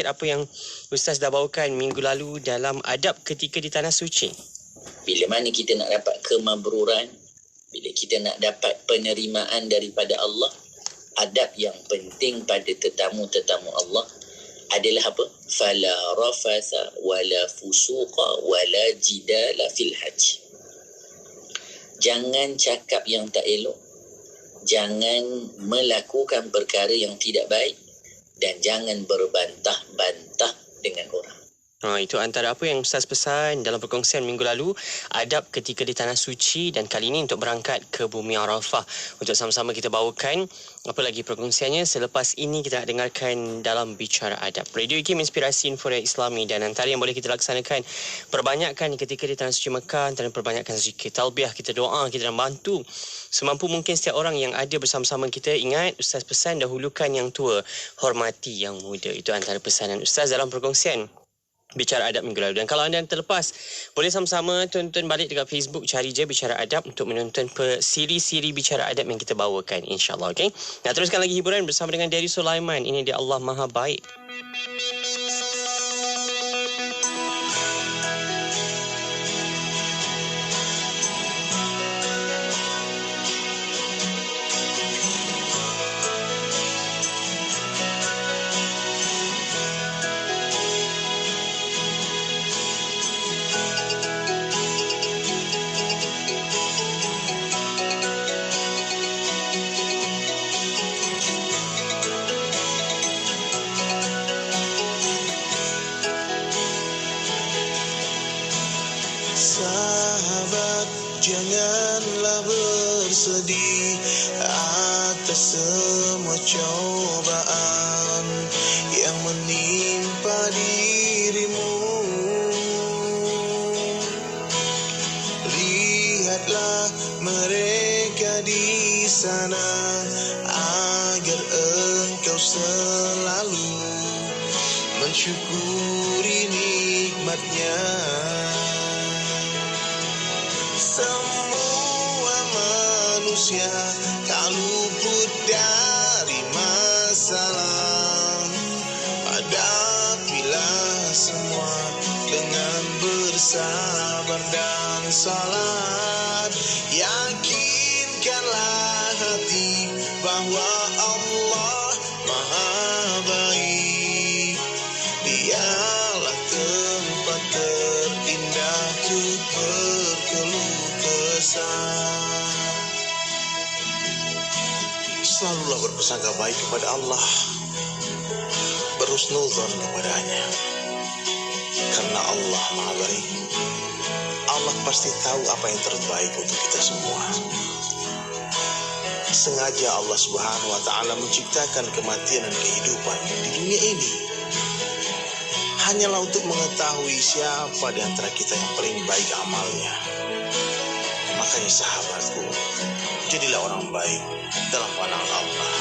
Apa yang Ustaz dah bawakan minggu lalu dalam adab ketika di Tanah Suci? Bila mana kita nak dapat kemabruran, bila kita nak dapat penerimaan daripada Allah, adab yang penting pada tetamu-tetamu Allah adalah apa? Fala rafasa wala fusuqa wala jidala fil haji. Jangan cakap yang tak elok, jangan melakukan perkara yang tidak baik, dan jangan berbantah-bantah dengan orang. Itu antara apa yang Ustaz pesan dalam perkongsian minggu lalu, adab ketika di Tanah Suci, dan kali ini untuk berangkat ke Bumi Arafah. Untuk sama-sama kita bawakan apa lagi perkongsiannya. Selepas ini kita nak dengarkan dalam Bicara Adab. Radio IKIM, Inspirasi Info Islami, dan antara yang boleh kita laksanakan, perbanyakkan ketika di Tanah Suci Mekah, dan perbanyakkan zikir, talbiah, kita doa, kita nak bantu semampu mungkin setiap orang yang ada bersama-sama kita. Ingat, Ustaz pesan dahulukan yang tua, hormati yang muda. Itu antara pesanan Ustaz dalam perkongsian Bicara Adab minggu lalu. Dan kalau anda yang terlepas, boleh sama-sama tonton balik dekat Facebook, cari je Bicara Adab untuk menonton siri-siri Bicara Adab yang kita bawakan, insyaAllah. Okay? Nak teruskan lagi hiburan bersama dengan Dari Sulaiman. Ini dia Allah Maha Baik. Sahabat, janganlah bersedih atas semua cobaan yang menimpa dirimu. Lihatlah mereka di sana agar engkau selalu mensyukuri nikmatnya. Semua manusia tak luput dari masalah. Hadapilah semua dengan bersabar dan salat. Yakinkanlah hati bahwa Allah Maha Baik. Dialah tempat terindah untuk berkeluh kesah. Selalulah berprasangka baik kepada Allah, berhusnudzon kepadanya, karena Allah Maha Baik. Allah pasti tahu apa yang terbaik untuk kita semua. Sengaja Allah Subhanahu wa Ta'ala menciptakan kematian dan kehidupan di dunia ini hanyalah untuk mengetahui siapa di antara kita yang paling baik amalnya. Makanya sahabatku, jadilah orang baik dalam pandangan Allah.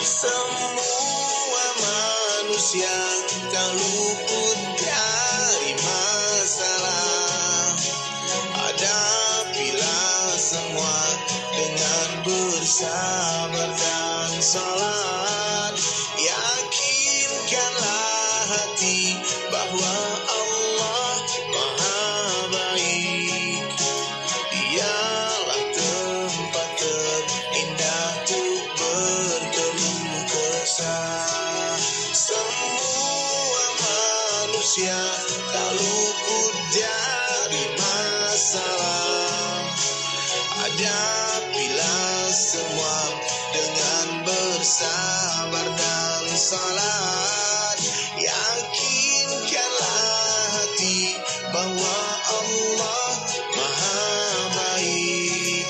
Semua manusia tak luput dari masalah. Hadapilah semua dengan bersabar dan salat. Yakinkanlah hati bahwa Allah Maha Baik. Dialah tempat terindah untuk berkeluh kesah. Semua manusia tak luput dari masalah. Hadapilah semua dengan bersabar dan salat. Yakinkanlah hati bahwa Allah Maha Baik.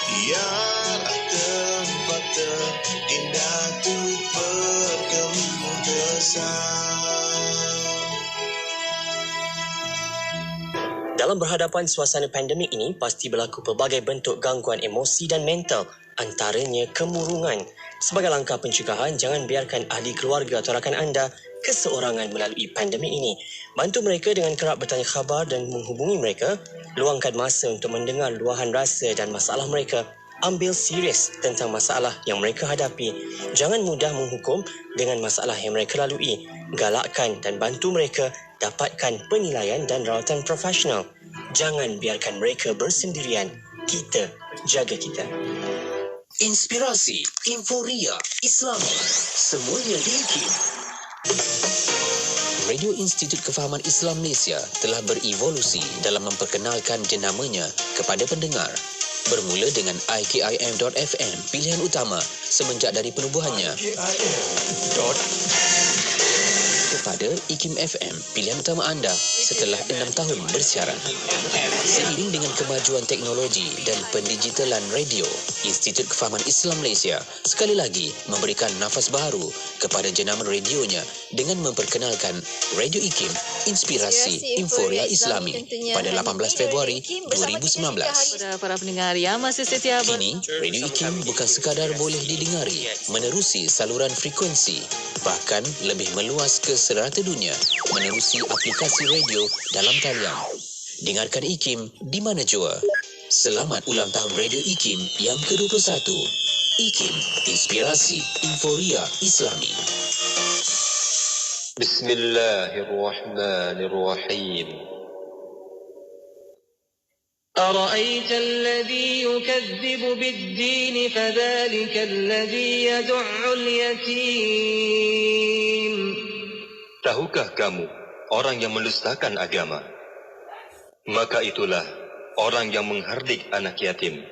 Dialah tempat terindah untuk berkeluh kesah. Dalam berhadapan suasana pandemik ini, pasti berlaku pelbagai bentuk gangguan emosi dan mental, antaranya kemurungan. Sebagai langkah pencegahan, jangan biarkan ahli keluarga atau rakan anda keseorangan melalui pandemik ini. Bantu mereka dengan kerap bertanya khabar dan menghubungi mereka. Luangkan masa untuk mendengar luahan rasa dan masalah mereka. Ambil serius tentang masalah yang mereka hadapi. Jangan mudah menghukum dengan masalah yang mereka lalui. Galakkan dan bantu mereka dapatkan penilaian dan rawatan profesional. Jangan biarkan mereka bersendirian. Kita jaga kita. Inspirasi, Inforia, Islam. Semuanya di IKIM. Radio Institut Kefahaman Islam Malaysia telah berevolusi dalam memperkenalkan jenamanya kepada pendengar. Bermula dengan IKIM.FM, pilihan utama semenjak dari penubuhannya. Kepada IKIM FM, pilihan utama anda setelah 6 tahun bersiaran. Seiring dengan kemajuan teknologi dan pendigitalan radio, Institut Kefahaman Islam Malaysia sekali lagi memberikan nafas baru kepada jenama radionya dengan memperkenalkan Radio IKIM, Inspirasi Inforia Islami pada 18 Februari 2019. Para pendengar yang masih setia. Kini, Radio IKIM bukan sekadar boleh didengari menerusi saluran frekuensi, bahkan lebih meluas ke serata dunia menerusi aplikasi radio dalam talian. Dengarkan IKIM di mana jua. Selamat ulang tahun Radio IKIM yang ke-21. IKIM, Inspirasi Inforia Islami. Bismillahirrahmanirrahim. أرأيت الذي يكذب بالدين فذلك الذي يدع اليتيم. Tahukah kamu orang yang mendustakan agama? Maka itulah orang yang menghardik anak yatim.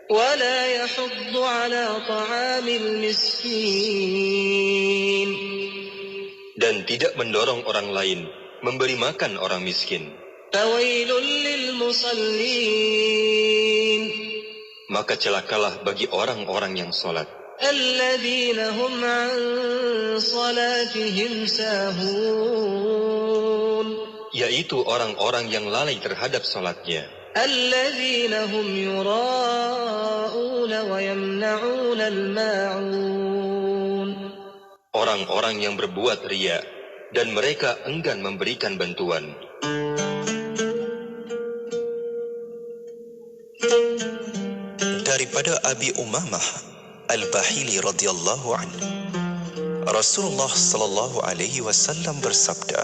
ولا يحض على طعام المسكين. Dan tidak mendorong orang lain memberi makan orang miskin. فويل للمصلين. Maka celakalah bagi orang-orang yang solat. الذين هم عن صلاتهم ساهون. Yaitu orang-orang yang lalai terhadap solatnya. الذين هم يراءون ويمنعون الماعون. Orang-orang yang berbuat riya dan mereka enggan memberikan bantuan. Daripada Abi Umamah Al-Bahili radhiyallahu anhu, Rasulullah sallallahu alaihi wasallam bersabda,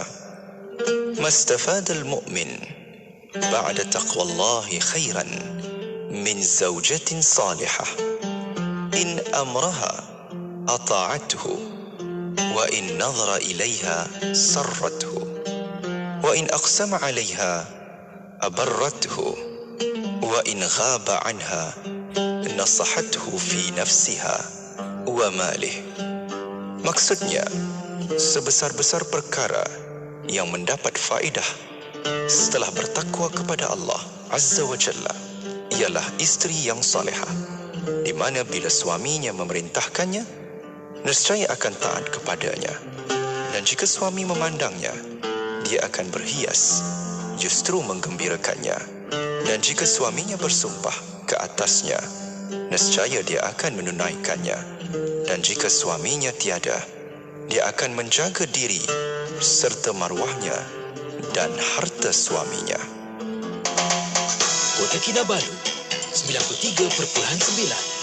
"Mastafada al-mu'min ba'da taqwallahi khairan min zawjatin salihah in amraha ata'athu wa in nadhara ilayha sarrathu wa in aqsama 'alayha abarrathu wa in ghaba 'anha nasahathu fi nafsiha wa malih." Maksudnya, sebesar-besar perkara yang mendapat faedah setelah bertakwa kepada Allah Azza wa Jalla ialah isteri yang salihah, di mana bila suaminya memerintahkannya, nescaya akan taat kepadanya. Dan jika suami memandangnya, dia akan berhias, justru menggembirakannya. Dan jika suaminya bersumpah ke atasnya, nescaya dia akan menunaikannya. Dan jika suaminya tiada, dia akan menjaga diri serta maruahnya dan harta suaminya. Kota Kinabalu 93.9.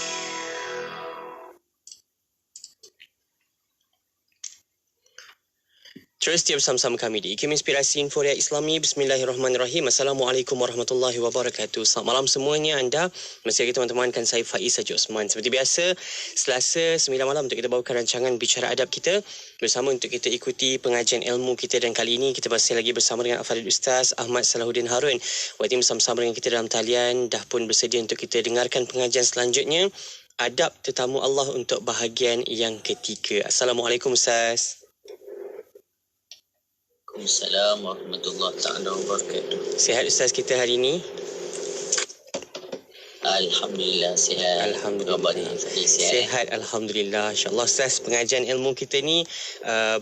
Terus setia bersama-sama kami di IKIM Inspirasi Inforia Islami. Bismillahirrahmanirrahim. Assalamualaikum warahmatullahi wabarakatuh. Selamat malam semuanya anda. Masih lagi teman-teman, kan saya Faiz Haji Osman. Seperti biasa, Selasa 9 malam untuk kita bawakan rancangan Bicara Adab kita bersama untuk kita ikuti pengajian ilmu kita. Dan kali ini kita masih lagi bersama dengan Al-Fadhil Ustaz Ahmad Salahuddin Harun. Waktu ini bersama-sama dengan kita dalam talian dah pun bersedia untuk kita dengarkan pengajian selanjutnya, Adab Tetamu Allah untuk bahagian yang ketiga. Assalamualaikum Ustaz. Waalaikumsalam warahmatullahi taala wabarakatuh. Sihat Ustaz kita hari ini? Alhamdulillah sihat. Alhamdulillah. Sihat alhamdulillah. Insya-Allah Ustaz, pengajian ilmu kita ni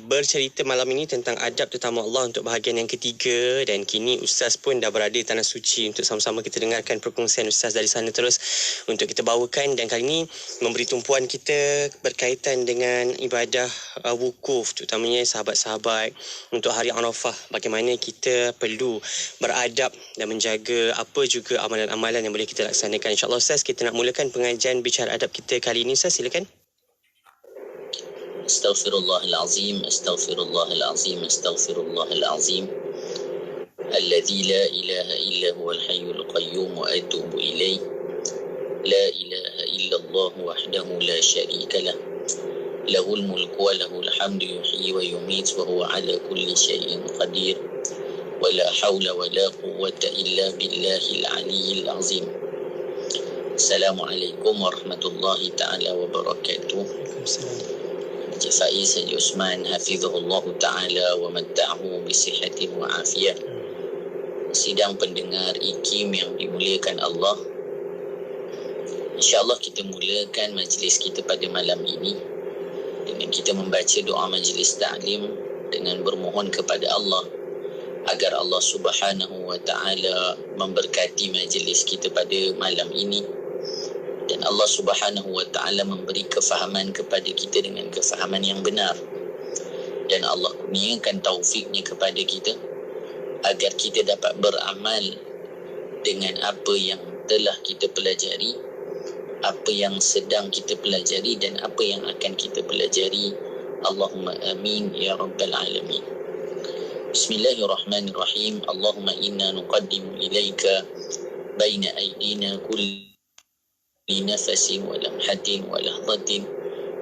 bercerita malam ini tentang adab tetamu Allah untuk bahagian yang ketiga, dan kini Ustaz pun dah berada di tanah suci untuk sama-sama kita dengarkan perkongsian Ustaz dari sana terus untuk kita bawakan. Dan kali ini memberi tumpuan kita berkaitan dengan ibadah wukuf, terutamanya sahabat-sahabat untuk hari Arafah, bagaimana kita perlu beradab dan menjaga apa juga amalan-amalan yang boleh kita laksanakan InsyaAllah Ustaz, kita nak mulakan pengajian bicara adab kita kali ini. Ustaz, silakan. Astaghfirullahalazim, astaghfirullahalazim, astaghfirullahalazim. Alladzi la ilaha illa huwal hayyul qayyum wa atubu ilaih. La ilaha illallah wahdahu la syarika lah. Lahul mulku wa lahul hamdu yuhyi wa yumiit wa huwa ala kulli syai'in qadir. Wa la hawla wa la quwwata illa billahil aliyyil azim. Assalamualaikum warahmatullahi ta'ala wabarakatuh. Encik Faiz Haji Osman hafizahullah ta'ala wa matta'ahu bisihatin wa afiyah. Sidang pendengar IKIM yang dimuliakan Allah, InsyaAllah kita mulakan majlis kita pada malam ini dengan kita membaca doa majlis ta'lim dengan bermohon kepada Allah agar Allah Subhanahu wa ta'ala memberkati majlis kita pada malam ini, dan Allah Subhanahu wa ta'ala memberi kefahaman kepada kita dengan kefahaman yang benar, dan Allah kurniakan taufiknya kepada kita agar kita dapat beramal dengan apa yang telah kita pelajari, apa yang sedang kita pelajari, dan apa yang akan kita pelajari. Allahumma amin ya rabbal alamin. Bismillahirrahmanirrahim. Allahumma inna nuqaddimu ilaika baina aydina kulli nafasin wa lamhatin wa lahzatin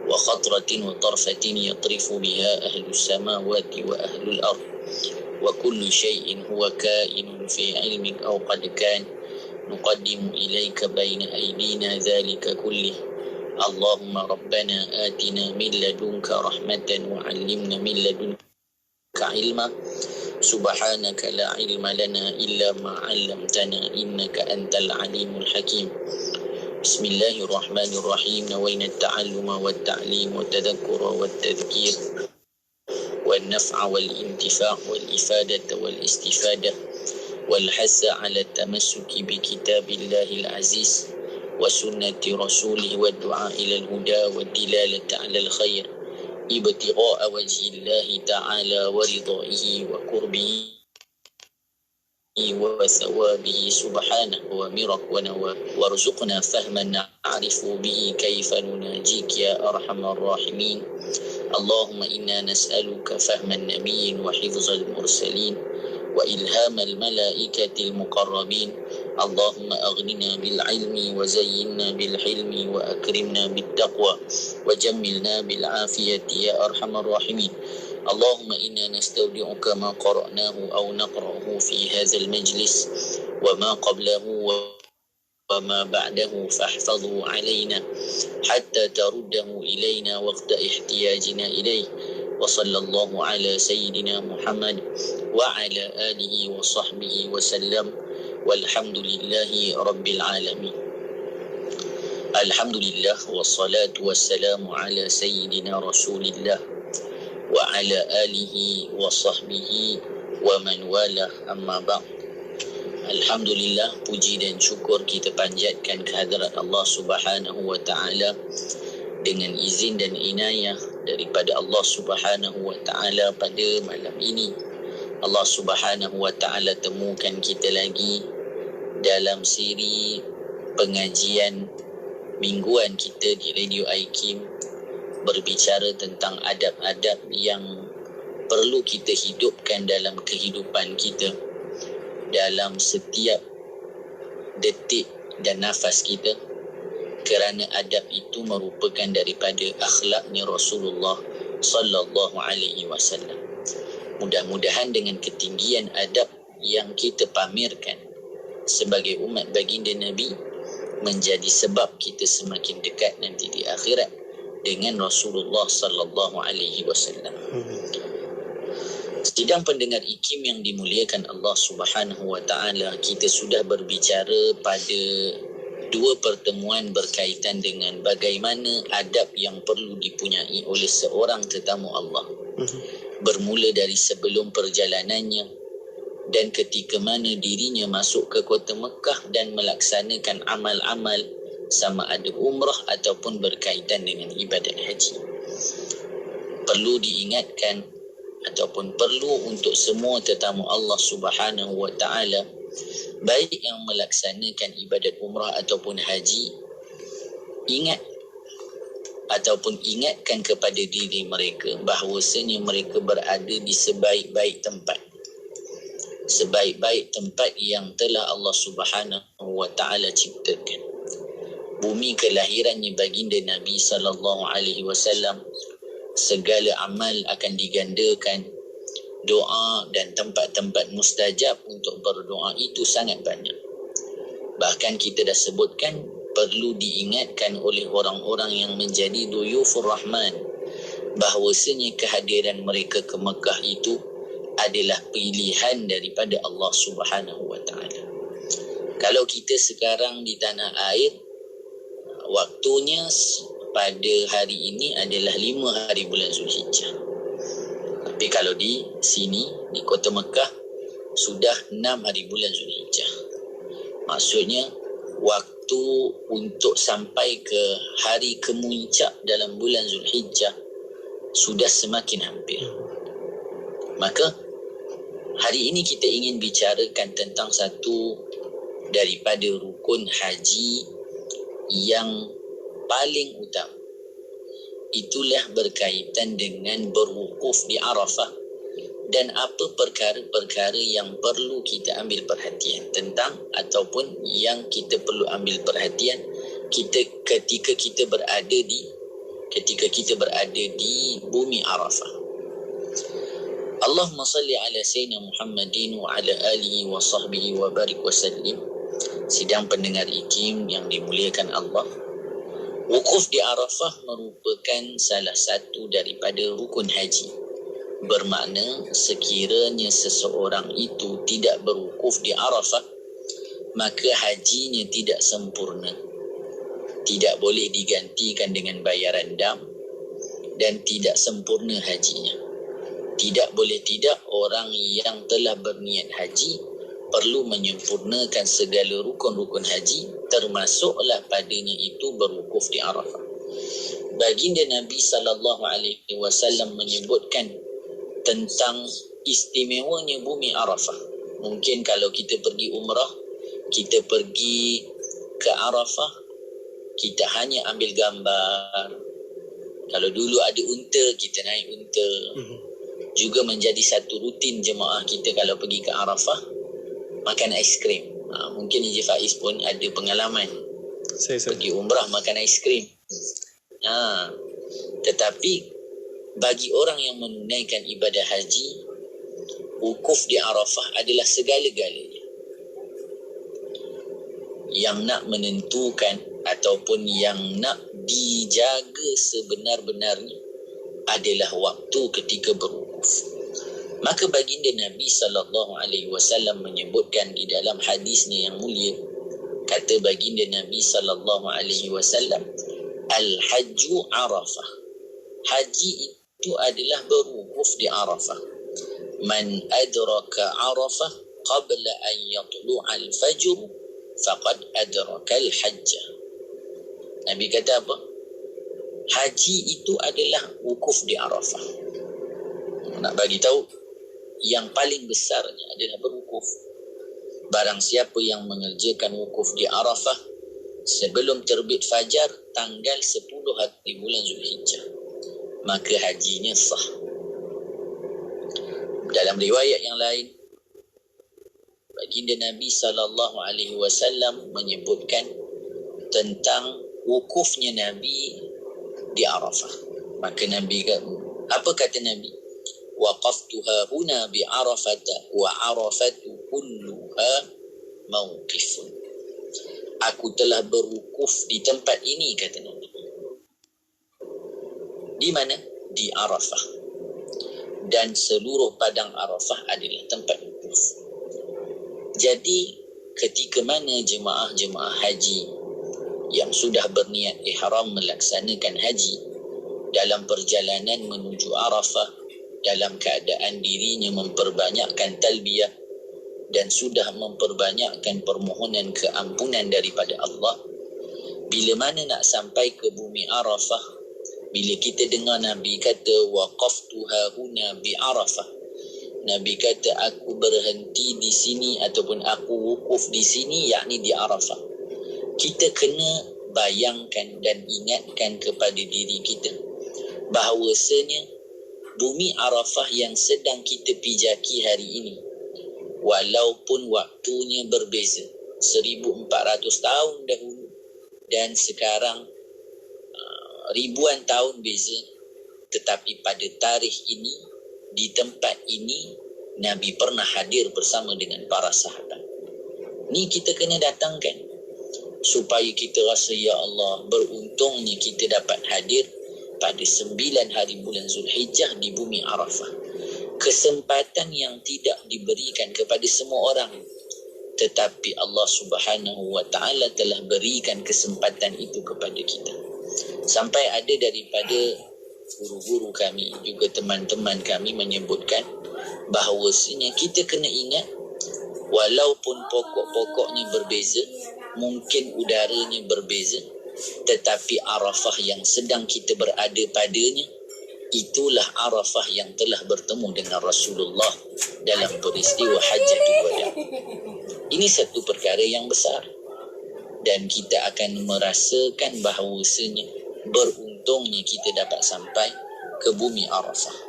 wa khatratin wa tarfatin yatrifu biha ahlus samawati wa ahlul ard wa kullu syai'in huwa kainun fi ilmik aw qad kan nuqaddimu ilaika baina aydina dhalika kullih. Allahumma rabbana atina min ladunka rahmatan wa 'allimna min ladunka ilma. Subhanaka la ilma lana illa ma 'allamtana innaka antal alimul hakim. Bismillahirrahmanirrahim. Nawayna at-ta'alluma wat-ta'lim wat-tadhakkura wat-tadhkir wan-naf'a wal-intifa' wal-ifadata wal-istifada wal-hassa 'ala at-tamassuki bi kitabillahi al-aziz wa sunnati rasulih wa du'a ila al-huda wa dilalata 'ala al-khair ibtigha'a wajhillahi ta'ala wa ridaihi wa qurbihi wa thawabihi subhanahu wa mirak wa nawa warzuqna fahman na'rifu bihi kayfa nunajik ya arhamar rahimin. Allahumma inna nas'aluka fahman nabiyyin wa hifzal mursalin wa ilhamal malaikatil muqarrabin. Allahumma aghnina bil ilmi wa zayyinna bil hilmi wa akrimna bit taqwa wa jammilna bil afiyati ya arhamar rahimin. Allahumma inna nastawdi'uka ma qara'nahu aw naqra'uhu fi hadzal majlis wa ma qablahu wa ma ba'dahu fahfadhu 'alaina hatta taruddahu ilaina waqta ihtiyajina ilayh. Wa sallallahu ala sayyidina Muhammad wa ala alihi wa sahbihi wa sallam. Walhamdulillahi rabbil alamin. Alhamdulillah wassalatu wassalamu ala sayyidina Rasulillah wa ala alihi wa sahbihi wa man walah, amma ba'd. Alhamdulillah, puji dan syukur kita panjatkan kehadrat Allah Subhanahu wa ta'ala dengan izin dan inayah daripada Allah Subhanahu wa ta'ala pada malam ini. Allah Subhanahu wa ta'ala temukan kita lagi dalam siri pengajian mingguan kita di Radio IKIM, berbicara tentang adab-adab yang perlu kita hidupkan dalam kehidupan kita, dalam setiap detik dan nafas kita, kerana adab itu merupakan daripada akhlaknya Rasulullah sallallahu alaihi wasallam. Mudah-mudahan dengan ketinggian adab yang kita pamerkan sebagai umat baginda Nabi menjadi sebab kita semakin dekat nanti di akhirat dengan Rasulullah sallallahu alaihi wasallam. Sidang pendengar IKIM yang dimuliakan Allah Subhanahu wa taala, kita sudah berbicara pada dua pertemuan berkaitan dengan bagaimana adab yang perlu dipunyai oleh seorang tetamu Allah. Bermula dari sebelum perjalanannya dan ketika mana dirinya masuk ke kota Mekah dan melaksanakan amal-amal sama ada umrah ataupun berkaitan dengan ibadat haji. Perlu diingatkan ataupun perlu untuk semua tetamu Allah Subhanahu wa taala baik yang melaksanakan ibadat umrah ataupun haji, ingat ataupun ingatkan kepada diri mereka bahawasanya mereka berada di sebaik-baik tempat. Sebaik-baik tempat yang telah Allah Subhanahu wa taala ciptakan. Bumi kelahirannya baginda Nabi sallallahu alaihi wasallam, segala amal akan digandakan. Doa dan tempat-tempat mustajab untuk berdoa itu sangat banyak. Bahkan kita dah sebutkan, perlu diingatkan oleh orang-orang yang menjadi duyufur rahman bahawasanya kehadiran mereka ke Mekah itu adalah pilihan daripada Allah Subhanahu wa taala. Kalau kita sekarang di tanah air, waktunya pada hari ini adalah 5 hari bulan Zulhijjah. Tapi kalau di sini, di kota Mekah, sudah 6 hari bulan Zulhijjah. Maksudnya, waktu untuk sampai ke hari kemuncak dalam bulan Zulhijjah sudah semakin hampir. Maka, hari ini kita ingin bicarakan tentang satu daripada rukun haji yang paling utama. Itulah berkaitan dengan berwukuf di Arafah dan apa perkara-perkara yang perlu kita ambil perhatian tentang ataupun yang kita perlu ambil perhatian ketika kita berada di bumi Arafah. Allahumma salli ala sayyidina Muhammadin wa ala alihi wa sahbihi wa barik wa sallim. Sidang pendengar IKIM yang dimuliakan Allah, wukuf di Arafah merupakan salah satu daripada rukun haji. Bermakna sekiranya seseorang itu tidak berwukuf di Arafah, maka hajinya tidak sempurna. Tidak boleh digantikan dengan bayaran dam dan tidak sempurna hajinya. Tidak boleh tidak, orang yang telah berniat haji perlu menyempurnakan segala rukun-rukun haji, termasuklah padanya itu berwukuf di Arafah. Baginda Nabi sallallahu alaihi wasallam menyebutkan tentang istimewanya bumi Arafah. Mungkin kalau kita pergi umrah, kita pergi ke Arafah, kita hanya ambil gambar. Kalau dulu ada unta, kita naik unta. Juga menjadi satu rutin jemaah kita kalau pergi ke Arafah, makan aiskrim. Mungkin Encik Faiz pun ada pengalaman pergi umrah makan aiskrim. Tetapi bagi orang yang menunaikan ibadah haji, wukuf di Arafah adalah segala-galanya. Yang nak menentukan ataupun yang nak dijaga sebenar-benarnya adalah waktu ketika berwukuf. Maka baginda Nabi sallallahu alaihi wasallam menyebutkan di dalam hadisnya yang mulia, kata baginda Nabi sallallahu alaihi wasallam, al-hajju Arafah. Haji itu adalah berwukuf di Arafah. Man adraka Arafah qabla an yatlu'a al-fajr faqad adraka al-hajj. Nabi kata apa? Haji itu adalah wukuf di Arafah. Nak bagi tahu, yang paling besarnya adalah berwukuf. Barang siapa yang mengerjakan wukuf di Arafah sebelum terbit fajar tanggal 10 hari bulan Zulhijjah, maka hajinya sah. Dalam riwayat yang lain, baginda Nabi sallallahu alaihi wasallam menyebutkan tentang wukufnya Nabi di Arafah. Maka Nabi, apa kata Nabi? Waqaftuha huna bi Arafata wa Arafatu kulluha mawqifun. Aku telah berwukuf di tempat ini, kata Nabi. Di mana? Di Arafah. Dan seluruh padang Arafah adalah tempat wukuf. Jadi ketika mana jemaah-jemaah haji yang sudah berniat ihram melaksanakan haji dalam perjalanan menuju Arafah, dalam keadaan dirinya memperbanyakkan talbiyah dan sudah memperbanyakkan permohonan keampunan daripada Allah, bila mana nak sampai ke bumi Arafah, bila kita dengar Nabi kata waqaftuha huna bi Arafah, Nabi kata aku berhenti di sini ataupun aku wukuf di sini, yakni di Arafah. Kita kena bayangkan dan ingatkan kepada diri kita bahawasanya bumi Arafah yang sedang kita pijaki hari ini, walaupun waktunya berbeza 1400 tahun dahulu dan sekarang ribuan tahun beza, tetapi pada tarikh ini, di tempat ini, Nabi pernah hadir bersama dengan para sahabat. Ni kita kena datangkan supaya kita rasa, ya Allah, beruntungnya kita dapat hadir pada 9 hari bulan Zulhijjah di bumi Arafah. Kesempatan yang tidak diberikan kepada semua orang, tetapi Allah Subhanahu wa ta'ala telah berikan kesempatan itu kepada kita. Sampai ada daripada guru-guru kami, juga teman-teman kami menyebutkan bahawasanya kita kena ingat, walaupun pokok-pokoknya berbeza, mungkin udaranya berbeza, tetapi Arafah yang sedang kita berada padanya, itulah Arafah yang telah bertemu dengan Rasulullah dalam peristiwa Hajjatul Wada. Ini satu perkara yang besar, dan kita akan merasakan bahawasanya beruntungnya kita dapat sampai ke bumi Arafah.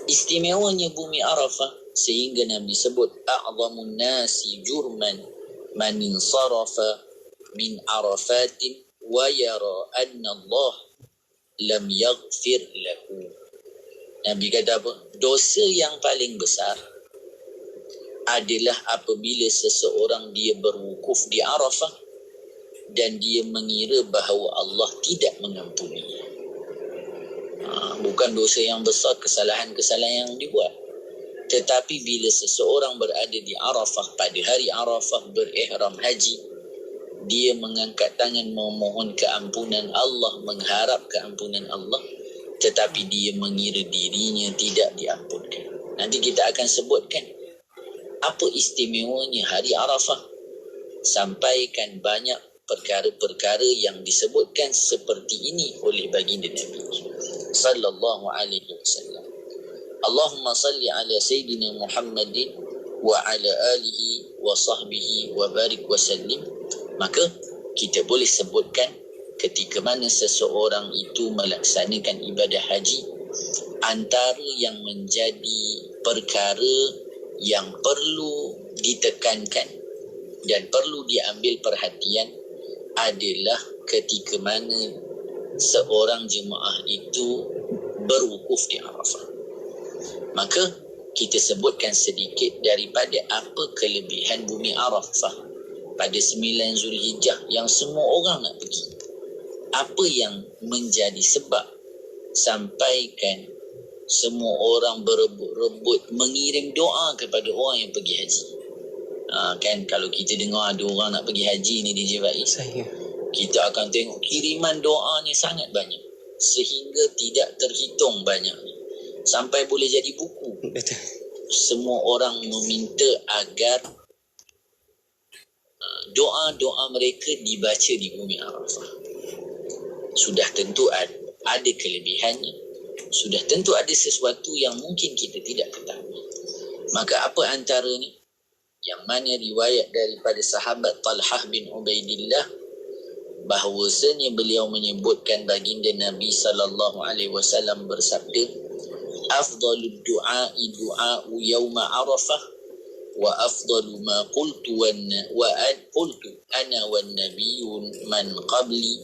Istimewanya bumi Arafah sehingga Nabi sebut a'zamun nasi jurman man insarafa min Arafatin wa yara anna Allah lam yaghfir lahu. Nabi kata apa? Dosa yang paling besar adalah apabila seseorang dia berwukuf di Arafah dan dia mengira bahawa Allah tidak mengampuninya. Bukan dosa yang besar, kesalahan-kesalahan yang dibuat. Tetapi bila seseorang berada di Arafah pada hari Arafah berihram haji, dia mengangkat tangan memohon keampunan Allah, mengharap keampunan Allah, tetapi dia mengira dirinya tidak diampunkan. Nanti kita akan sebutkan apa istimewanya hari Arafah. Sampaikan banyak perkara-perkara yang disebutkan seperti ini oleh baginda Nabi sallallahu alaihi wasallam. Allahumma salli ala sayyidina Muhammadin wa ala alihi wa sahbihi wa barik wa sallim. Maka kita boleh sebutkan ketika mana seseorang itu melaksanakan ibadah haji, antara yang menjadi perkara yang perlu ditekankan dan perlu diambil perhatian adalah ketika mana seorang jemaah itu berwukuf di Arafah. Maka kita sebutkan sedikit daripada apa kelebihan bumi Arafah pada 9 Zulhijjah yang semua orang nak pergi. Apa yang menjadi sebab sampaikan semua orang berebut-rebut mengirim doa kepada orang yang pergi haji. Kan kalau kita dengar ada orang nak pergi haji ni di Faiz, kita akan tengok kiriman doanya sangat banyak sehingga tidak terhitung banyaknya, sampai boleh jadi buku. Betul. Semua orang meminta agar doa-doa mereka dibaca di bumi Arafah. Sudah tentu ada kelebihannya, sudah tentu ada sesuatu yang mungkin kita tidak ketahui. Maka apa antaranya? Yang mana riwayat daripada sahabat Talhah bin Ubaidillah bahawasanya beliau menyebutkan baginda Nabi sallallahu alaihi wasallam bersabda, afdalud du'a'i du'a'u yawma Arafah wa afdalu ma qultu ana wan nabiyyun man qabli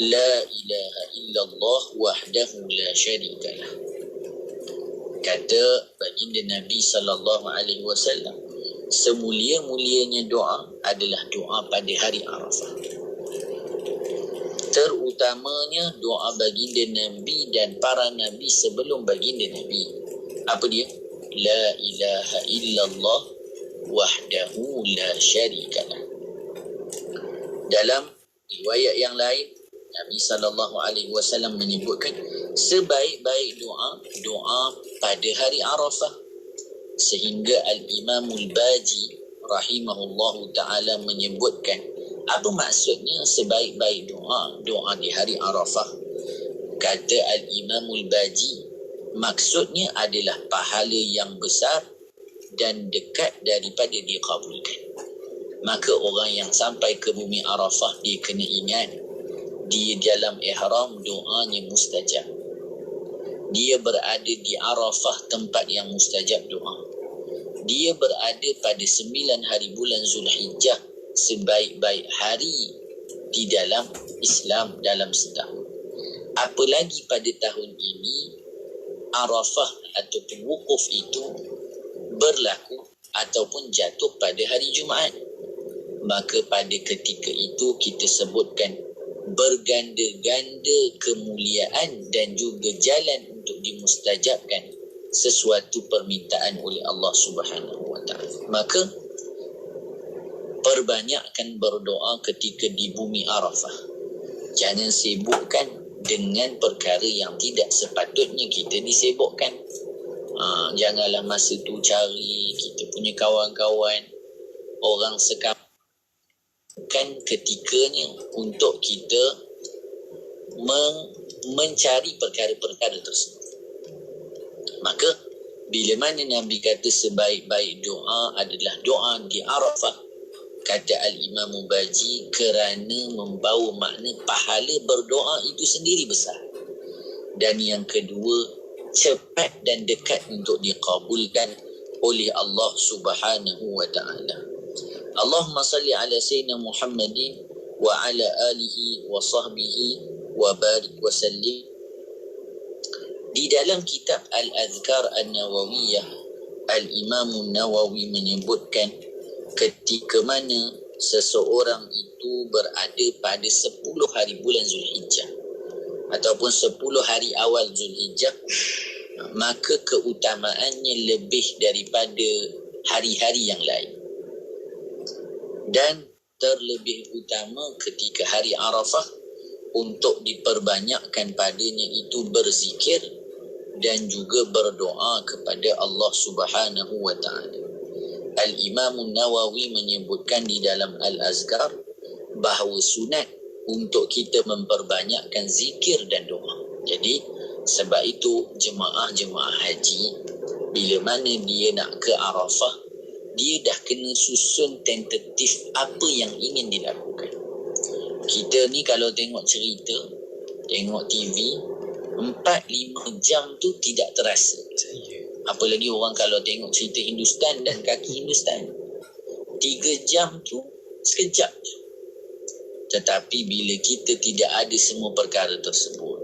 la ilaha illallah wahdahu la syarika lah. Kata baginda Nabi sallallahu alaihi wasallam, semulia-mulianya doa adalah doa pada hari Arafah. Terutamanya doa baginda Nabi dan para nabi sebelum baginda Nabi. Apa dia? La ilaha illallah wahdahu la syarikalah. Dalam riwayat yang lain, Nabi SAW menyebutkan sebaik-baik doa pada hari Arafah, sehingga Al-Imamul Baji rahimahullahu ta'ala menyebutkan apa maksudnya sebaik-baik doa di hari Arafah. Kata Al-Imamul Baji, maksudnya adalah pahala yang besar dan dekat daripada dikabulkan. Maka orang yang sampai ke bumi Arafah, dia kena ingat, dia dalam ihram, doanya mustajab. Dia berada di Arafah, tempat yang mustajab doa. Dia berada pada 9 hari bulan Zulhijjah, sebaik-baik hari di dalam Islam dalam setahun. Apalagi pada tahun ini, Arafah ataupun wukuf itu berlaku ataupun jatuh pada hari Jumaat. Maka pada ketika itu kita sebutkan berganda-ganda kemuliaan dan juga jalan untuk dimustajabkan sesuatu permintaan oleh Allah Subhanahu wa taala. Maka perbanyakkan berdoa ketika di bumi Arafah. Jangan sibukkan dengan perkara yang tidak sepatutnya kita disibukkan. Janganlah masa tu cari kita punya kawan-kawan orang sekampung, kan ketikanya untuk kita mencari perkara-perkara tersebut. Maka bila mana Nabi kata sebaik-baik doa adalah doa di Arafah, kata Al-Imam Mubaji, kerana membawa makna pahala berdoa itu sendiri besar. Dan yang kedua, cepat dan dekat untuk dikabulkan oleh Allah Subhanahu wa taala. Allahumma salli ala sayyidina Muhammadin wa ala alihi wa sahbihi wa barik wa sallim. Di dalam kitab Al-Adhkar An-Nawawiyah, Al-Imam Nawawi menyebutkan ketika mana seseorang itu berada pada 10 hari bulan Zulhijjah ataupun 10 hari awal Zulhijjah, maka keutamaannya lebih daripada hari-hari yang lain. Dan terlebih utama ketika hari Arafah untuk diperbanyakkan padanya itu berzikir dan juga berdoa kepada Allah Subhanahu wa taala. Al-Imam Nawawi menyebutkan di dalam Al-Azkar bahawa sunat untuk kita memperbanyakkan zikir dan doa. Jadi sebab itu jemaah-jemaah haji bila mana dia nak ke Arafah, dia dah kena susun tentatif apa yang ingin dilakukan. Kita ni kalau tengok cerita, tengok TV, 4-5 jam tu tidak terasa. Apalagi orang kalau tengok cerita Hindustan dan kaki Hindustan, 3 jam tu sekejap je. Tetapi bila kita tidak ada semua perkara tersebut,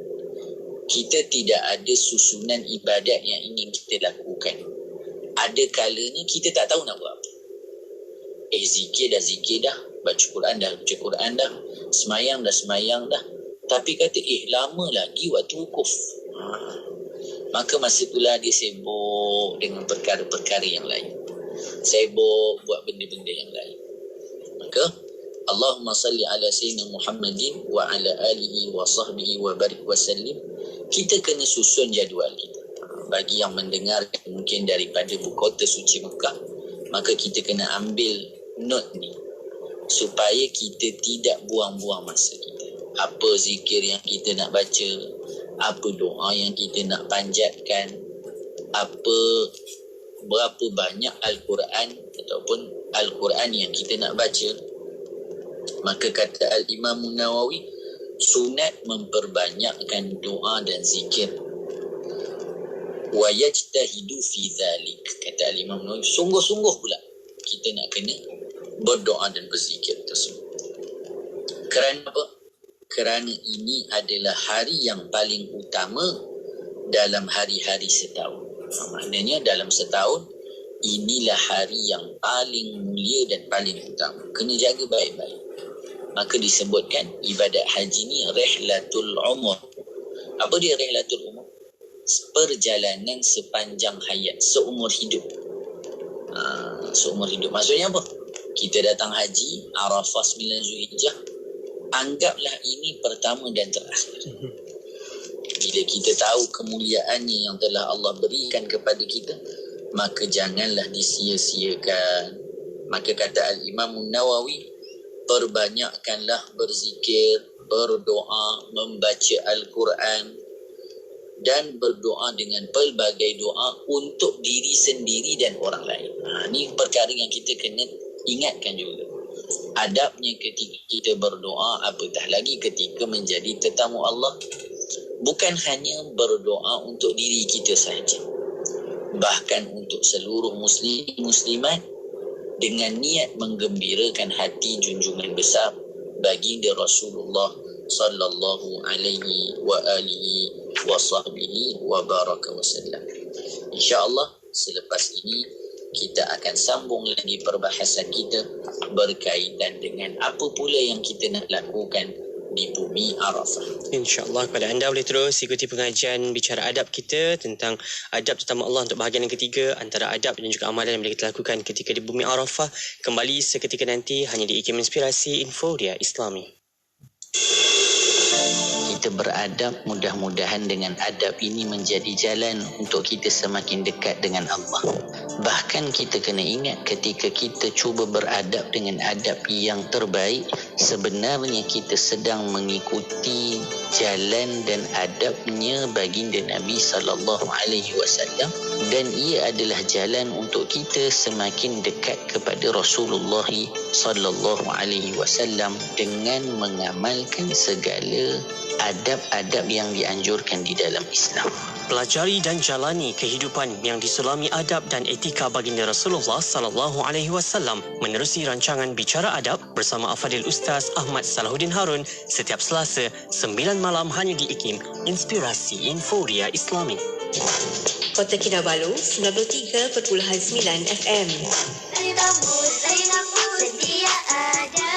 kita tidak ada susunan ibadat yang ingin kita lakukan, ada kalanya kita tak tahu nak buat apa. Zikir dah, baca Quran dah, semayang dah. Tapi kata, lama lagi waktu wukuf. Maka masa itulah dia sibuk dengan perkara-perkara yang lain. Sibuk buat benda-benda yang lain. Maka, Allahumma salli ala sayyidina Muhammadin wa ala alihi wa sahbihi wa barik wa sallim. Kita kena susun jadual kita. Bagi yang mendengar mungkin daripada kota suci Mekah, maka kita kena ambil note ni supaya kita tidak buang-buang masa kita. Apa zikir yang kita nak baca, apa doa yang kita nak panjatkan, berapa banyak Al-Quran ataupun Al-Quran yang kita nak baca. Maka kata Al-Imam Nawawi, sunat memperbanyakkan doa dan zikir. Wa yajtahidu fi dhalik, kata Al-Imam Nawawi, sungguh-sungguh pula kita nak kena berdoa dan berzikir tersebut. Kerana apa? Kerana ini adalah hari yang paling utama dalam hari-hari setahun. Maknanya dalam setahun, inilah hari yang paling mulia dan paling utama. Kena jaga baik-baik. Maka disebutkan ibadat haji ni rihlatul umur. Apa dia rihlatul umur? Perjalanan sepanjang hayat, seumur hidup. Seumur hidup. Maksudnya apa? Kita datang haji, Arafah 9 Zulhijjah, anggaplah ini pertama dan terakhir. Bila kita tahu kemuliaannya yang telah Allah berikan kepada kita, maka janganlah disia-siakan. Maka kata Al-Imam Nawawi, perbanyakkanlah berzikir, berdoa, membaca Al-Quran. dan berdoa dengan pelbagai doa untuk diri sendiri dan orang lain. Ini perkara yang kita kena ingatkan juga. Adabnya ketika kita berdoa, apatah lagi ketika menjadi tetamu Allah, bukan hanya berdoa untuk diri kita sahaja, bahkan untuk seluruh muslimat dengan niat menggembirakan hati junjungan besar baginda Rasulullah sallallahu alaihi wa alihi wa sahbihi wa baraka wasallam. InsyaAllah selepas ini kita akan sambung lagi perbahasan kita berkaitan dengan apa pula yang kita nak lakukan di bumi Arafah. InsyaAllah kepada anda boleh terus ikuti pengajian bicara adab kita tentang adab tetamu Allah untuk bahagian yang ketiga, antara adab dan juga amalan yang boleh kita lakukan ketika di bumi Arafah. Kembali seketika nanti hanya di IKIM Inspirasi Inforia Islami. Kita beradab, mudah-mudahan dengan adab ini menjadi jalan untuk kita semakin dekat dengan Allah. Bahkan kita kena ingat ketika kita cuba beradab dengan adab yang terbaik, sebenarnya kita sedang mengikuti jalan dan adabnya baginda Nabi SAW, dan ia adalah jalan untuk kita semakin dekat kepada Rasulullah SAW dengan mengamalkan segala adab-adab yang dianjurkan di dalam Islam. Pelajari dan jalani kehidupan yang diselami adab dan etika baginda Rasulullah sallallahu alaihi wasallam menerusi rancangan Bicara Adab bersama Al-Fadhil Ustaz Ahmad Salahuddin Harun setiap Selasa 9 malam hanya di IKIM Inspirasi Inforia Islami. Kota Kinabalu 93.9 FM. Sedia ada,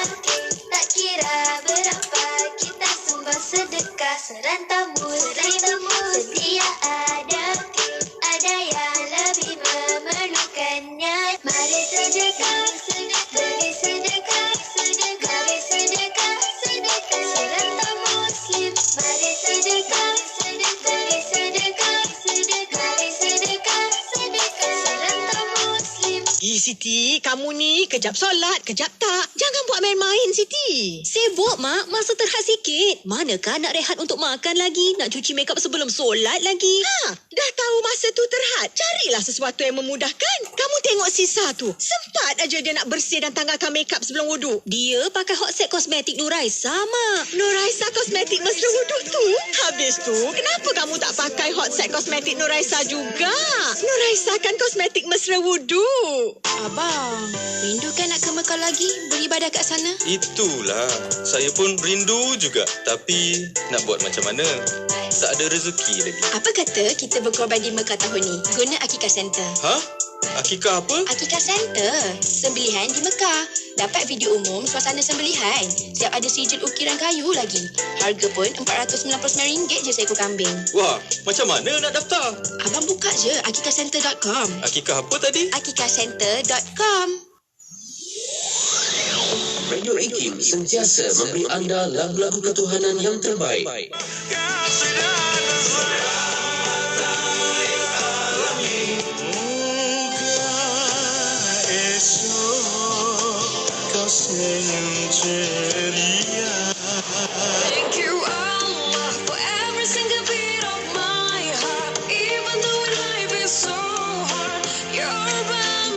tak kira berapa kita sumbang sedekah serantamu. Sedia ada yang lebih memerlukannya. Mari sedekah, mari sedekah, mari sedekah, serantam Muslim. Mari sedekah, mari sedekah, mari sedekah, serantam Muslim. Siti, kamu ni kejap solat, kejap tak. Jangan buat main-main, Siti. Sibuk, Mak. Masa terhad sikit. Manakah nak rehat untuk makan lagi? Nak cuci makeup sebelum solat lagi? Dah tahu masa tu terhad. Carilah sesuatu yang memudahkan. Kamu tengok Sisa tu. Sempat aja dia nak bersih dan tanggalkan makeup sebelum wuduk. Dia pakai Hot Set Kosmetik Nuraisa, Mak. Nuraisa Kosmetik mesra wuduk tu. Habis tu, kenapa kamu tak pakai Hot Set Kosmetik Nuraisa juga? Nuraisa kan kosmetik mesra wuduk. Abang, rindu kan nak ke Mekah lagi beribadah kat sana? Itulah, saya pun rindu juga. Tapi nak buat macam mana? Tak ada rezeki lagi. Apa kata kita berkorban di Mekah tahun ni? Guna Akikah Center. Hah? Akikah apa? Akikah Center. Sembelihan di Mekah. Dapat video umum suasana sembelihan. Siap ada sijil ukiran kayu lagi. Harga pun RM499 je seekor kambing. Wah, macam mana nak daftar? Abang buka je akikahcenter.com. Akikah apa tadi? akikahcenter.com. Radio IKIM sentiasa memberi anda lagu-lagu ketuhanan yang terbaik. Thank you Allah for every single beat of my heart, even though life is so hard.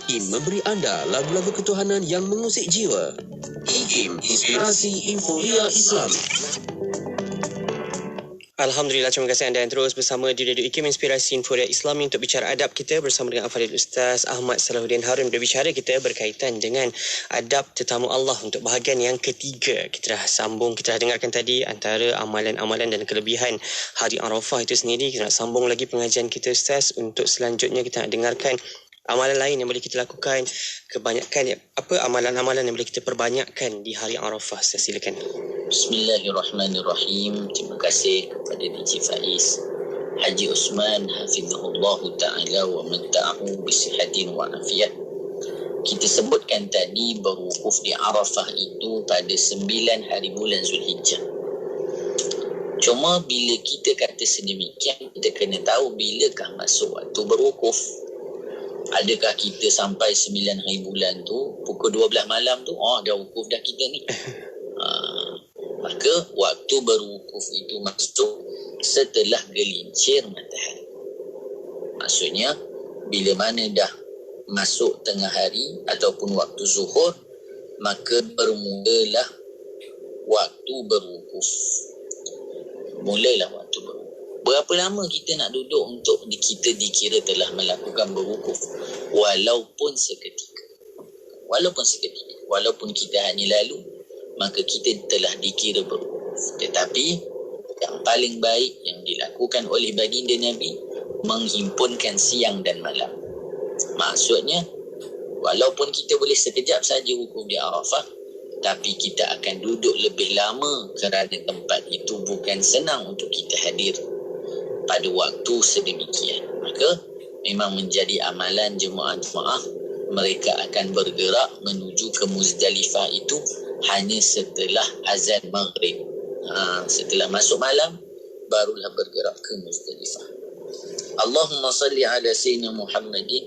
IKIM memberi anda lagu-lagu ketuhanan yang mengusik jiwa. IKIM Inspirasi Inforia Islam. Alhamdulillah, terima kasih anda yang terus bersama di Radio IKIM Inspirasi Inforia Islami untuk bicara adab kita bersama dengan Al-Fadhil Ustaz Ahmad Salahuddin Harun. Berbicara kita berkaitan dengan adab tetamu Allah untuk bahagian yang ketiga. Kita dah sambung, kita dah dengarkan tadi antara amalan-amalan dan kelebihan hari Arafah itu sendiri. Kita nak sambung lagi pengajian kita Ustaz. Untuk selanjutnya kita nak dengarkan amalan lain yang boleh kita lakukan, kebanyakan apa amalan-amalan yang boleh kita perbanyakkan di hari Arafah. Saya silakan. Bismillahirrahmanirrahim. Terima kasih kepada DJ Faiz, Haji Osman hafizahullah ta'ala wa matta'ahu bisihatin wa afiat. Kita sebutkan tadi berwukuf di Arafah itu pada 9 hari bulan Zulhijjah. Cuma bila kita kata sedemikian, kita kena tahu bilakah masuk waktu berwukuf. Adakah kita sampai 9 hari bulan tu, pukul 12 malam tu, dah wukuf dah kita ni? Maka waktu berwukuf itu masuk setelah gelincir matahari. Maksudnya bila mana dah masuk tengah hari ataupun waktu zuhur, maka bermulalah waktu berwukuf. Mulalah waktu berwukuf. Berapa lama kita nak duduk untuk kita dikira telah melakukan berwukuf? Walaupun seketika. Walaupun kita hanya lalu, maka kita telah dikira berwukuf. Tetapi yang paling baik yang dilakukan oleh baginda Nabi, menghimpunkan siang dan malam. Maksudnya, walaupun kita boleh sekejap saja wukuf di Arafah, tapi kita akan duduk lebih lama kerana tempat itu bukan senang untuk kita hadir pada waktu sedemikian. Maka memang menjadi amalan jemaah-jemaah, mereka akan bergerak menuju ke Muzdalifah itu hanya setelah azan maghrib. Setelah masuk malam, barulah bergerak ke Muzdalifah. Allahumma salli ala sayyidina Muhammadin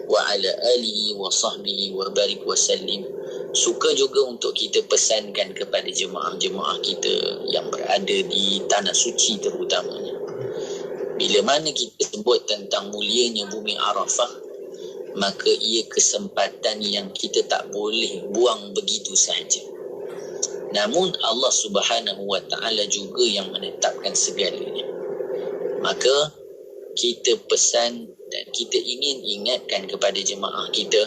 wa ala alihi wa sahbihi wa barik wa sallim. Suka juga untuk kita pesankan kepada jemaah-jemaah kita yang berada di tanah suci terutamanya. Bila mana kita sebut tentang mulianya bumi Arafah, maka ia kesempatan yang kita tak boleh buang begitu sahaja. Namun Allah Subhanahu wa ta'ala juga yang menetapkan segalanya. Maka kita pesan dan kita ingin ingatkan kepada jemaah kita,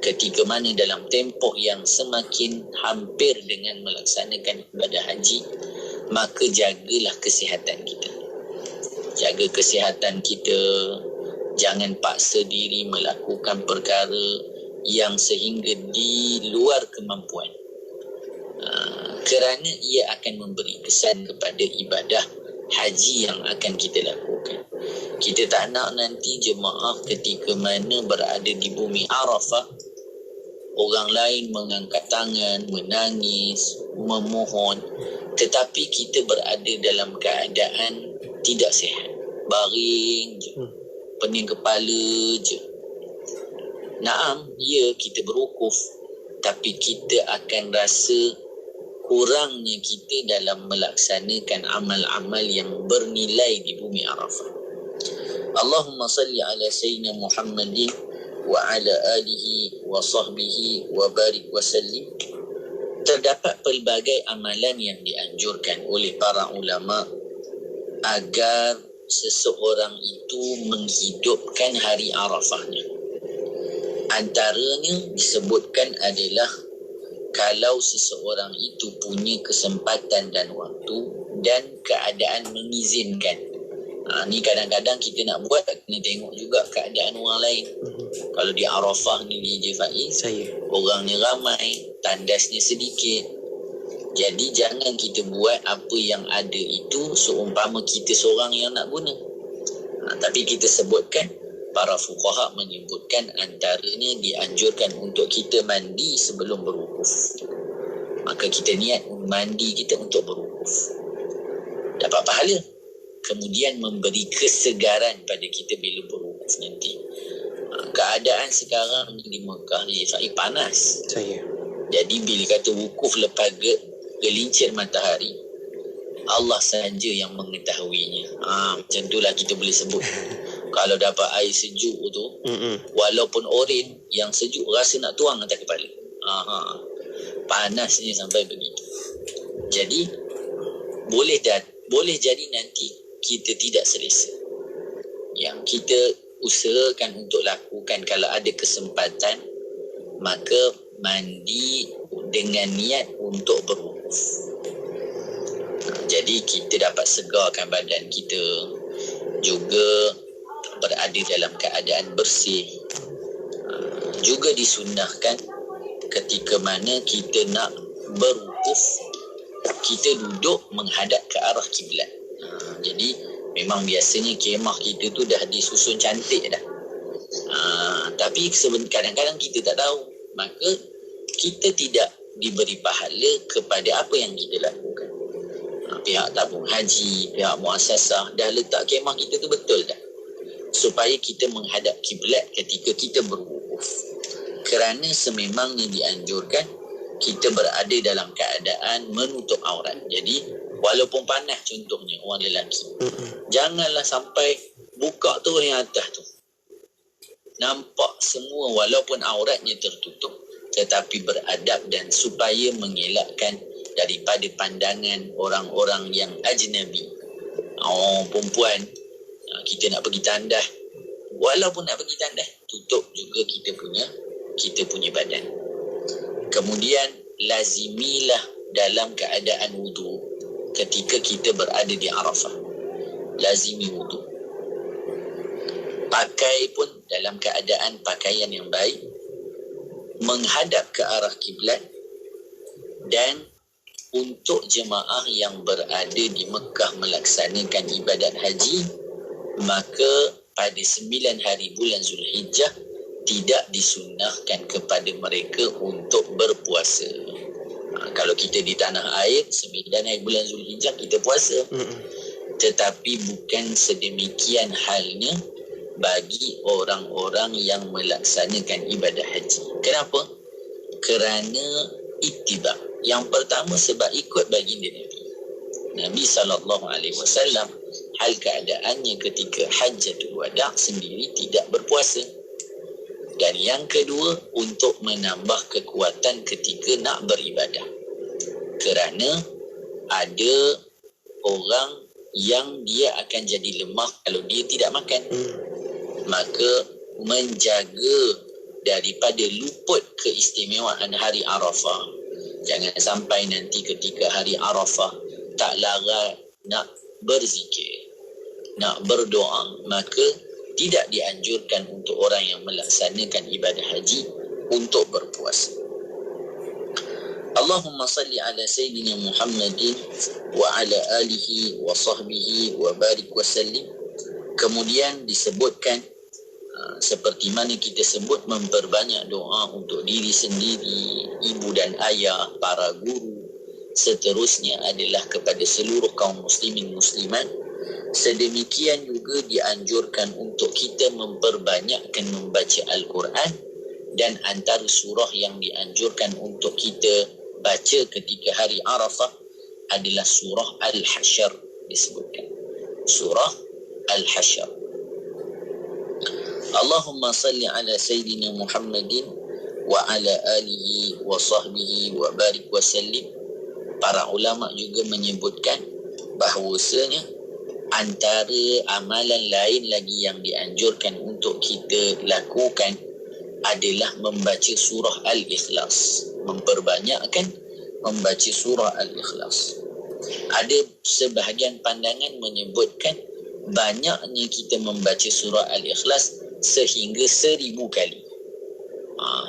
ketika mana dalam tempoh yang semakin hampir dengan melaksanakan ibadah haji, maka jagalah kesihatan kita. Jaga kesihatan kita, jangan paksa diri melakukan perkara yang sehingga di luar kemampuan. Kerana ia akan memberi kesan kepada ibadah haji yang akan kita lakukan. Kita tak nak nanti jemaah ketika mana berada di bumi Arafah, orang lain mengangkat tangan, menangis, memohon, tetapi kita berada dalam keadaan tidak sihat, baring je, pening kepala je. Naam, ya kita berwukuf, tapi kita akan rasa kurangnya kita dalam melaksanakan amal-amal yang bernilai di bumi Arafah. Allahumma salli ala sayyidina Muhammadin wa ala alihi wa sahbihi wa barik wa sallim. Terdapat pelbagai amalan yang dianjurkan oleh para ulama agar seseorang itu menghidupkan hari Arafahnya. Antaranya disebutkan adalah kalau seseorang itu punya kesempatan dan waktu dan keadaan mengizinkan. Ni kadang-kadang kita nak buat, kena tengok juga keadaan orang lain. Kalau di Arafah ni DJ Faiz, orang ni ramai, tandasnya sedikit. Jadi jangan kita buat apa yang ada itu seumpama kita seorang yang nak guna. Tapi kita sebutkan, para fuqaha menyebutkan antaranya dianjurkan untuk kita mandi sebelum berwukuf. Maka kita niat mandi kita untuk berwukuf, dapat pahala. Kemudian memberi kesegaran pada kita bila berwukuf nanti. Keadaan sekarang di Mekah ni panas. Jadi bila kata wukuf lepas gelincir matahari, Allah sahaja yang mengetahuinya. Macam itulah kita boleh sebut. Kalau dapat air sejuk tu, walaupun oren yang sejuk rasa nak tuang atas kepala. Panasnya sampai begitu. Jadi boleh jadi nanti kita tidak selesa. Yang kita usahakan untuk lakukan kalau ada kesempatan, maka mandi dengan niat untuk berwukuf. Jadi kita dapat segarkan badan kita, juga berada dalam keadaan bersih. Juga disunnahkan ketika mana kita nak berwukuf, kita duduk menghadap ke arah kiblat. Jadi memang biasanya kemah kita tu dah disusun cantik dah. Tapi kadang-kadang kita tak tahu, maka kita tidak diberi pahala kepada apa yang kita lakukan. Pihak tabung haji, pihak muasasah dah letak kemah kita tu betul dah, supaya kita menghadap kiblat ketika kita berwukuf. Kerana sememangnya dianjurkan kita berada dalam keadaan menutup aurat. Jadi walaupun panas contohnya orang lelaki, janganlah sampai buka tu yang atas tu, nampak semua walaupun auratnya tertutup, tetapi beradab dan supaya mengelakkan daripada pandangan orang-orang yang ajnabi. Perempuan, kita nak pergi tandas, walaupun nak pergi tandas, tutup juga kita punya badan. Kemudian lazimilah dalam keadaan wudu ketika kita berada di Arafah. Lazimi wudu. Pakai pun dalam keadaan pakaian yang baik, menghadap ke arah kiblat. Dan untuk jemaah yang berada di Mekah melaksanakan ibadat haji, maka pada 9 hari bulan Zulhijjah tidak disunnahkan kepada mereka untuk berpuasa. Kalau kita di tanah air 9 hari bulan Zulhijjah kita puasa. Tetapi bukan sedemikian halnya bagi orang-orang yang melaksanakan ibadah haji. Kenapa? Kerana ittiba. Yang pertama sebab ikut baginda Nabi. Nabi SAW hal keadaannya ketika hajjatul wada' sendiri tidak berpuasa. Dan yang kedua, untuk menambah kekuatan ketika nak beribadah. Kerana ada orang yang dia akan jadi lemah kalau dia tidak makan. Maka menjaga daripada luput keistimewaan hari Arafah. Jangan sampai nanti ketika hari Arafah tak larat nak berzikir, nak berdoa, maka tidak dianjurkan untuk orang yang melaksanakan ibadah haji untuk berpuasa. Allahumma salli ala Sayyidina Muhammadin wa ala alihi wa sahbihi wa barik wa sallim. Kemudian disebutkan seperti mana kita sebut, memperbanyak doa untuk diri sendiri, ibu dan ayah, para guru. Seterusnya adalah kepada seluruh kaum muslimin muslimat. Sedemikian juga dianjurkan untuk kita memperbanyakkan membaca Al-Quran, dan antara surah yang dianjurkan untuk kita baca ketika hari Arafah adalah surah Al-Hasyr disebutkan. Surah Al-Hasyr. Allahumma salli ala Sayyidina Muhammadin wa ala alihi wa sahbihi wa barik wa sallim. Para ulama juga menyebutkan bahawasanya antara amalan lain lagi yang dianjurkan untuk kita lakukan adalah membaca surah Al-Ikhlas. Memperbanyakkan membaca surah Al-Ikhlas. Ada sebahagian pandangan menyebutkan banyaknya kita membaca surah Al-Ikhlas sehingga 1000 kali.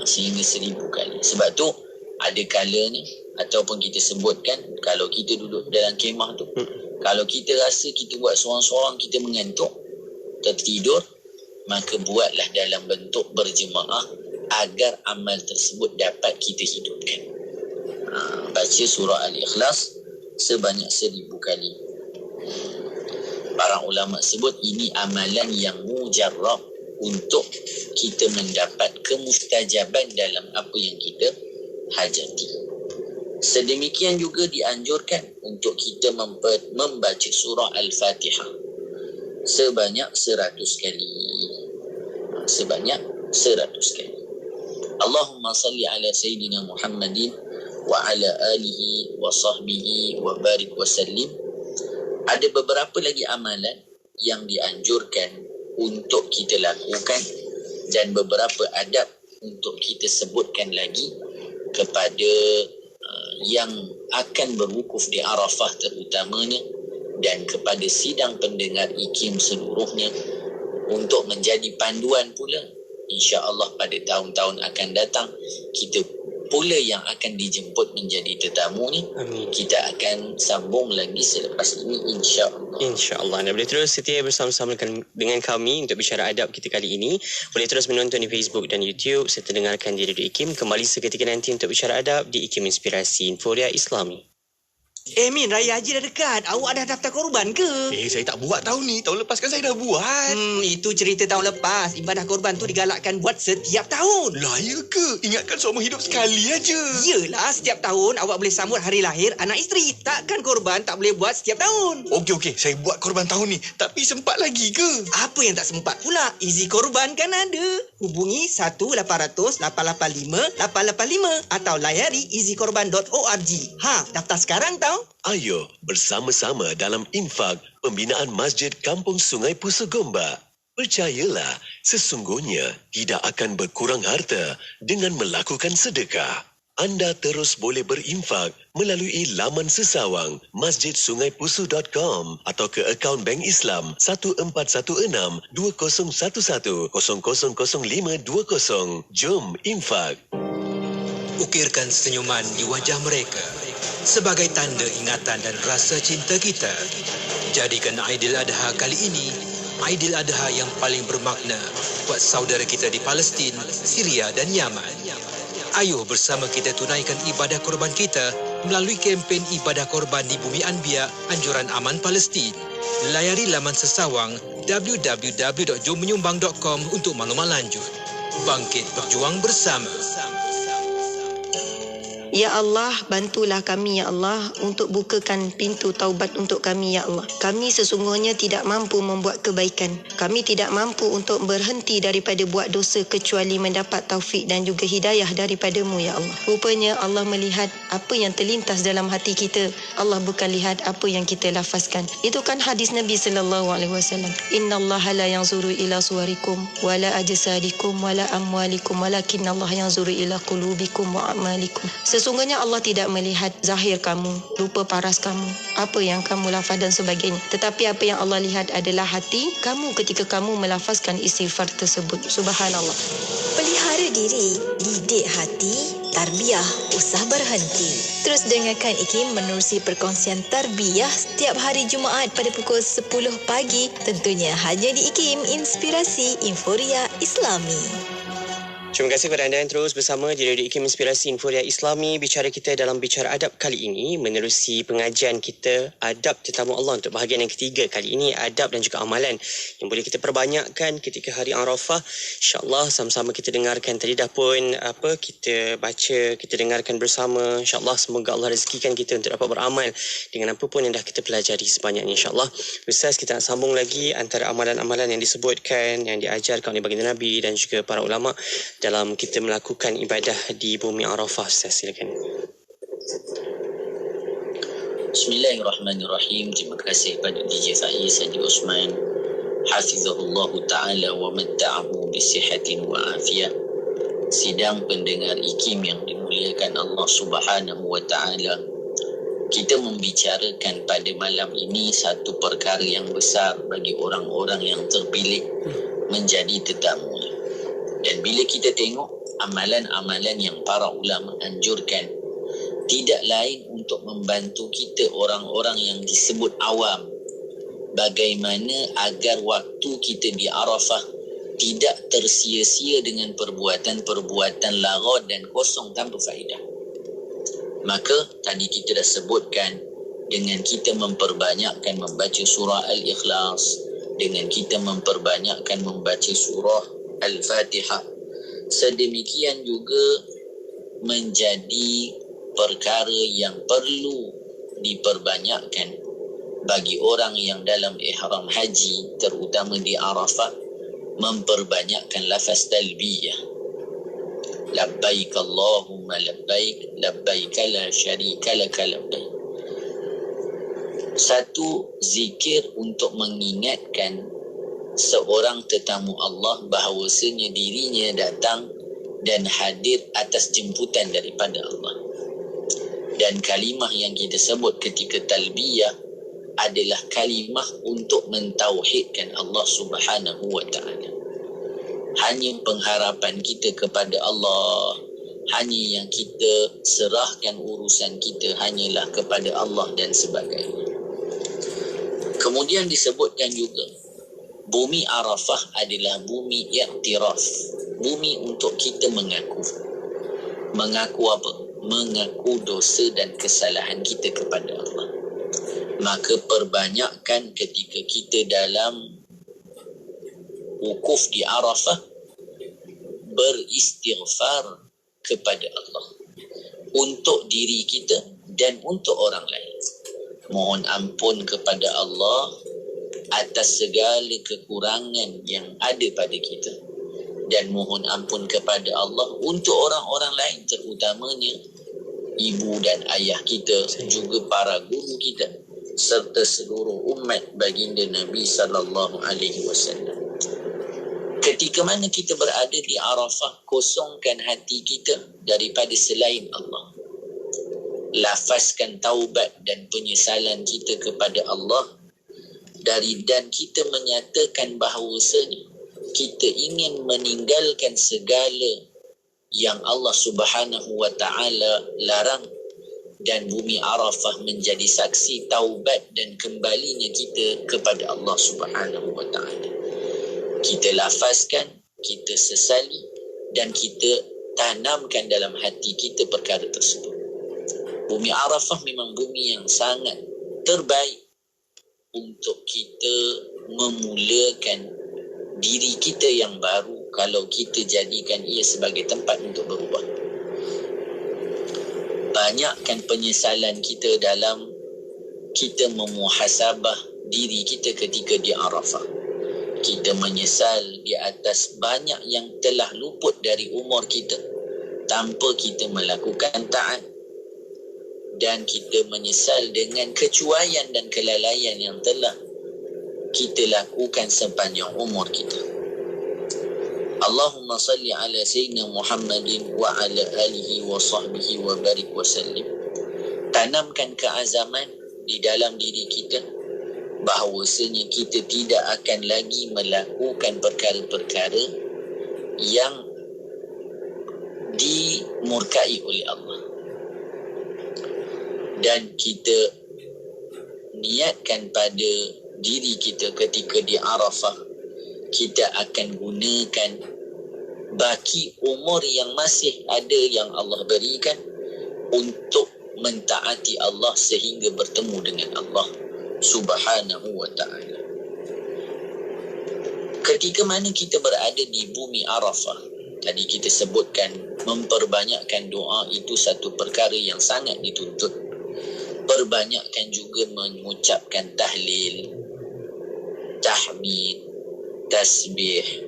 Sehingga 1000 kali. Sebab tu ada kalanya ataupun kita sebutkan, kalau kita duduk dalam kemah tu, kalau kita rasa kita buat seorang-seorang kita mengantuk, tertidur, maka buatlah dalam bentuk berjemaah agar amal tersebut dapat kita hidupkan. Baca surah Al-Ikhlas sebanyak 1000 kali. Para ulama sebut ini amalan yang mujarrab untuk kita mendapat kemustajaban dalam apa yang kita hajati. Sedemikian juga dianjurkan untuk kita membaca surah Al-Fatihah sebanyak 100 kali. Sebanyak 100 kali. Allahumma salli ala Sayyidina Muhammadin wa ala alihi wa sahbihi wa barik wa sallim. Ada beberapa lagi amalan yang dianjurkan untuk kita lakukan, dan beberapa adab untuk kita sebutkan lagi kepada yang akan berwukuf di Arafah terutamanya, dan kepada sidang pendengar IKIM seluruhnya, untuk menjadi panduan pula. InsyaAllah pada tahun-tahun akan datang, kita pula yang akan dijemput menjadi tetamu ni. Amin. Kita akan sambung lagi selepas ini, insyaAllah. InsyaAllah. Anda boleh terus setia bersama-sama dengan kami untuk bicara adab kita kali ini. Boleh terus menonton di Facebook dan YouTube serta dengarkan di Radio IKIM. Kembali seketika nanti untuk bicara adab di IKIM Inspirasi Inforia Islami. Min, Raya Haji dah dekat. Awak dah daftar korban ke? Saya tak buat tahun ni. Tahun lepas kan saya dah buat. Itu cerita tahun lepas. Ibadah korban tu digalakkan buat setiap tahun. Lah, ya ke? Ingatkan seumur hidup sekali aja. Yelah, setiap tahun awak boleh sambut hari lahir anak isteri. Takkan korban tak boleh buat setiap tahun. Okey. Saya buat korban tahun ni. Tapi sempat lagi ke? Apa yang tak sempat pula? Easy korban kan ada. Hubungi 1-800-885-885 atau layari easykorban.org. Daftar sekarang tau. Ayo bersama-sama dalam infak pembinaan Masjid Kampung Sungai Pusu Gombak. Percayalah, sesungguhnya tidak akan berkurang harta dengan melakukan sedekah. Anda terus boleh berinfak melalui laman sesawang masjidsungaipusu.com atau ke akaun Bank Islam 1416-2011-000520. Jom infak. Ukirkan senyuman di wajah mereka sebagai tanda ingatan dan rasa cinta kita. Jadikan Aidiladha kali ini Aidiladha yang paling bermakna buat saudara kita di Palestin, Syria dan Yaman. Ayuh bersama kita tunaikan ibadah korban kita melalui kempen ibadah korban di Bumi Anbiya Anjuran Aman Palestin. Layari laman sesawang www.jommenyumbang.com untuk maklumat lanjut. Bangkit berjuang bersama. Ya Allah, bantulah kami ya Allah untuk bukakan pintu taubat untuk kami ya Allah. Kami sesungguhnya tidak mampu membuat kebaikan. Kami tidak mampu untuk berhenti daripada buat dosa kecuali mendapat taufik dan juga hidayah daripada-Mu ya Allah. Rupanya Allah melihat apa yang terlintas dalam hati kita. Allah bukan lihat apa yang kita lafazkan. Itu kan hadis Nabi SAW. Innallaha la yanzuru ila suwarikum wala ajsadikum wala amwalikum walakinnallaha yanzuru ila qulubikum wa a'malikum. Sesungguhnya Allah tidak melihat zahir kamu, rupa paras kamu, apa yang kamu lafaz dan sebagainya. Tetapi apa yang Allah lihat adalah hati kamu ketika kamu melafazkan istighfar tersebut. Subhanallah. Pelihara diri, didik hati, tarbiyah usah berhenti. Terus dengarkan IKIM menerusi perkongsian tarbiyah setiap hari Jumaat pada pukul 10 pagi. Tentunya hanya di IKIM Inspirasi Inforia Islami. Terima kasih kepada anda yang terus bersama di Radio IKIM Inspirasi Inforia Islami. Bicara kita dalam Bicara Adab kali ini menerusi pengajian kita Adab Tetamu Allah untuk bahagian yang ketiga. Kali ini adab dan juga amalan yang boleh kita perbanyakkan ketika hari Arafah. InsyaAllah sama-sama kita dengarkan. Tadi dah pun kita baca, kita dengarkan bersama. InsyaAllah semoga Allah rezekikan kita untuk dapat beramal dengan apa pun yang dah kita pelajari sebanyaknya insyaAllah. Ustaz, kita nak sambung lagi antara amalan-amalan yang disebutkan, yang diajarkan oleh baginda Nabi dan juga para ulama' dalam kita melakukan ibadah di bumi Arafah. Silakan. Bismillahirrahmanirrahim. Terima kasih kepada DJ Faiz Haji Osman, hafizahullah ta'ala wa matta'ahu bisihatin wa afiyah. Sidang pendengar IKIM yang dimuliakan Allah Subhanahu wa ta'ala, kita membicarakan pada malam ini satu perkara yang besar bagi orang-orang yang terpilih menjadi tetamu. Dan bila kita tengok amalan-amalan yang para ulama anjurkan, tidak lain untuk membantu kita orang-orang yang disebut awam, bagaimana agar waktu kita di Arafah tidak tersia-sia dengan perbuatan-perbuatan laghat dan kosong tanpa faedah. Maka tadi kita dah sebutkan, dengan kita memperbanyakkan membaca surah Al-Ikhlas, dengan kita memperbanyakkan membaca surah Al-Fatihah, sedemikian juga menjadi perkara yang perlu diperbanyakkan bagi orang yang dalam ihram haji, terutama di Arafah, memperbanyakkan lafaz talbiyah. Labbaik Allahumma labbaik, labbaik la syarika laka labbaik. Satu zikir untuk mengingatkan seorang tetamu Allah bahawasanya dirinya datang dan hadir atas jemputan daripada Allah. Dan kalimah yang kita sebut ketika talbiyah adalah kalimah untuk mentauhidkan Allah Subhanahu wa ta'ala. Hanya pengharapan kita kepada Allah, hanya yang kita serahkan urusan kita hanyalah kepada Allah dan sebagainya. Kemudian disebutkan juga, bumi Arafah adalah bumi i'tiraf, bumi untuk kita mengaku. Mengaku apa? Mengaku dosa dan kesalahan kita kepada Allah. maka perbanyakkan ketika kita dalam wukuf di Arafah beristighfar kepada Allah untuk diri kita dan untuk orang lain. Mohon ampun kepada Allah atas segala kekurangan yang ada pada kita, dan mohon ampun kepada Allah untuk orang-orang lain, terutamanya ibu dan ayah kita, juga para guru kita, serta seluruh umat baginda Nabi sallallahu alaihi wasallam. Ketika mana kita berada di Arafah, kosongkan hati kita daripada selain Allah. Lafazkan taubat dan penyesalan kita kepada Allah dan kita menyatakan bahawasanya kita ingin meninggalkan segala yang Allah Subhanahu wa taala larang, dan bumi Arafah menjadi saksi taubat dan kembalinya kita kepada Allah Subhanahu wa taala. Kita lafazkan, kita sesali, dan kita tanamkan dalam hati kita perkara tersebut. Bumi Arafah memang bumi yang sangat terbaik untuk kita memulakan diri kita yang baru kalau kita jadikan ia sebagai tempat untuk berubah. Banyakkan penyesalan kita dalam kita memuhasabah diri kita ketika di Arafah. Kita menyesal di atas banyak yang telah luput dari umur kita tanpa kita melakukan taat, dan kita menyesal dengan kecuaian dan kelalaian yang telah kita lakukan sepanjang umur kita. Allahumma salli ala Sayyidina Muhammadin wa ala alihi wa sahbihi wa barik wa sallim. Tanamkan keazaman di dalam diri kita bahawasanya kita tidak akan lagi melakukan perkara-perkara yang dimurkai oleh Allah, dan kita niatkan pada diri kita ketika di Arafah kita akan gunakan baki umur yang masih ada yang Allah berikan untuk mentaati Allah sehingga bertemu dengan Allah Subhanahu wa ta'ala. Ketika mana kita berada di bumi Arafah, tadi kita sebutkan memperbanyakkan doa itu satu perkara yang sangat dituntut. Perbanyakkan juga mengucapkan tahlil, tahmid, tasbih,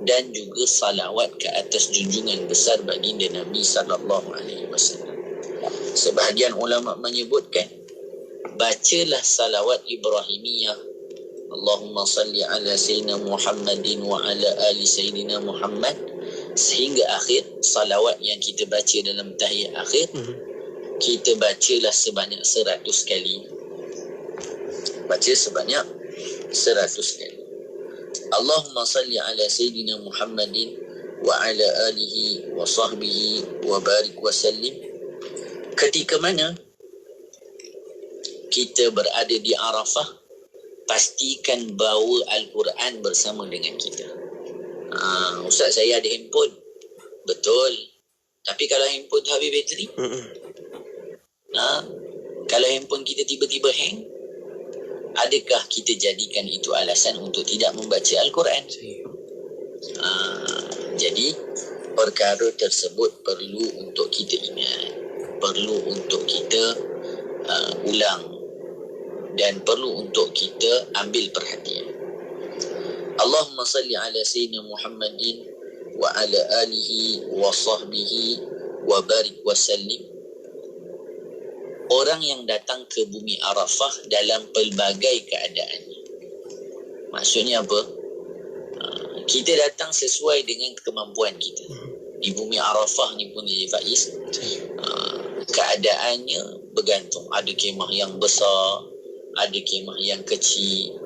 dan juga salawat ke atas junjungan besar baginda Nabi sallallahu alaihi wasallam. Sebahagian ulama menyebutkan, bacalah salawat Ibrahimiyah, Allahumma salli ala Sayyidina Muhammadin wa ala ali Sayyidina Muhammad, sehingga akhir salawat yang kita baca dalam tahiyat akhir. Kita bacalah sebanyak 100 kali. Baca sebanyak 100 kali. Allahumma salli ala Sayyidina Muhammadin wa ala alihi wa sahbihi wa barik wa sallim. Ketika mana kita berada di Arafah, pastikan bawa Al-Quran bersama dengan kita. Ustaz, saya ada handphone. Betul. Tapi kalau handphone tu habis bateri, kalau handphone kita tiba-tiba hang, adakah kita jadikan itu alasan untuk tidak membaca Al-Quran? Jadi perkara tersebut perlu untuk kita ingat, perlu untuk kita ulang, dan perlu untuk kita ambil perhatian. Allahumma salli ala Sayyidina Muhammadin wa ala alihi wa sahbihi wa barik wa sallim. Orang yang datang ke bumi Arafah dalam pelbagai keadaannya. Maksudnya apa? Kita datang sesuai dengan kemampuan kita. Di bumi Arafah ni pun jadi Faiz, keadaannya bergantung. Ada kemah yang besar, ada kemah yang kecil,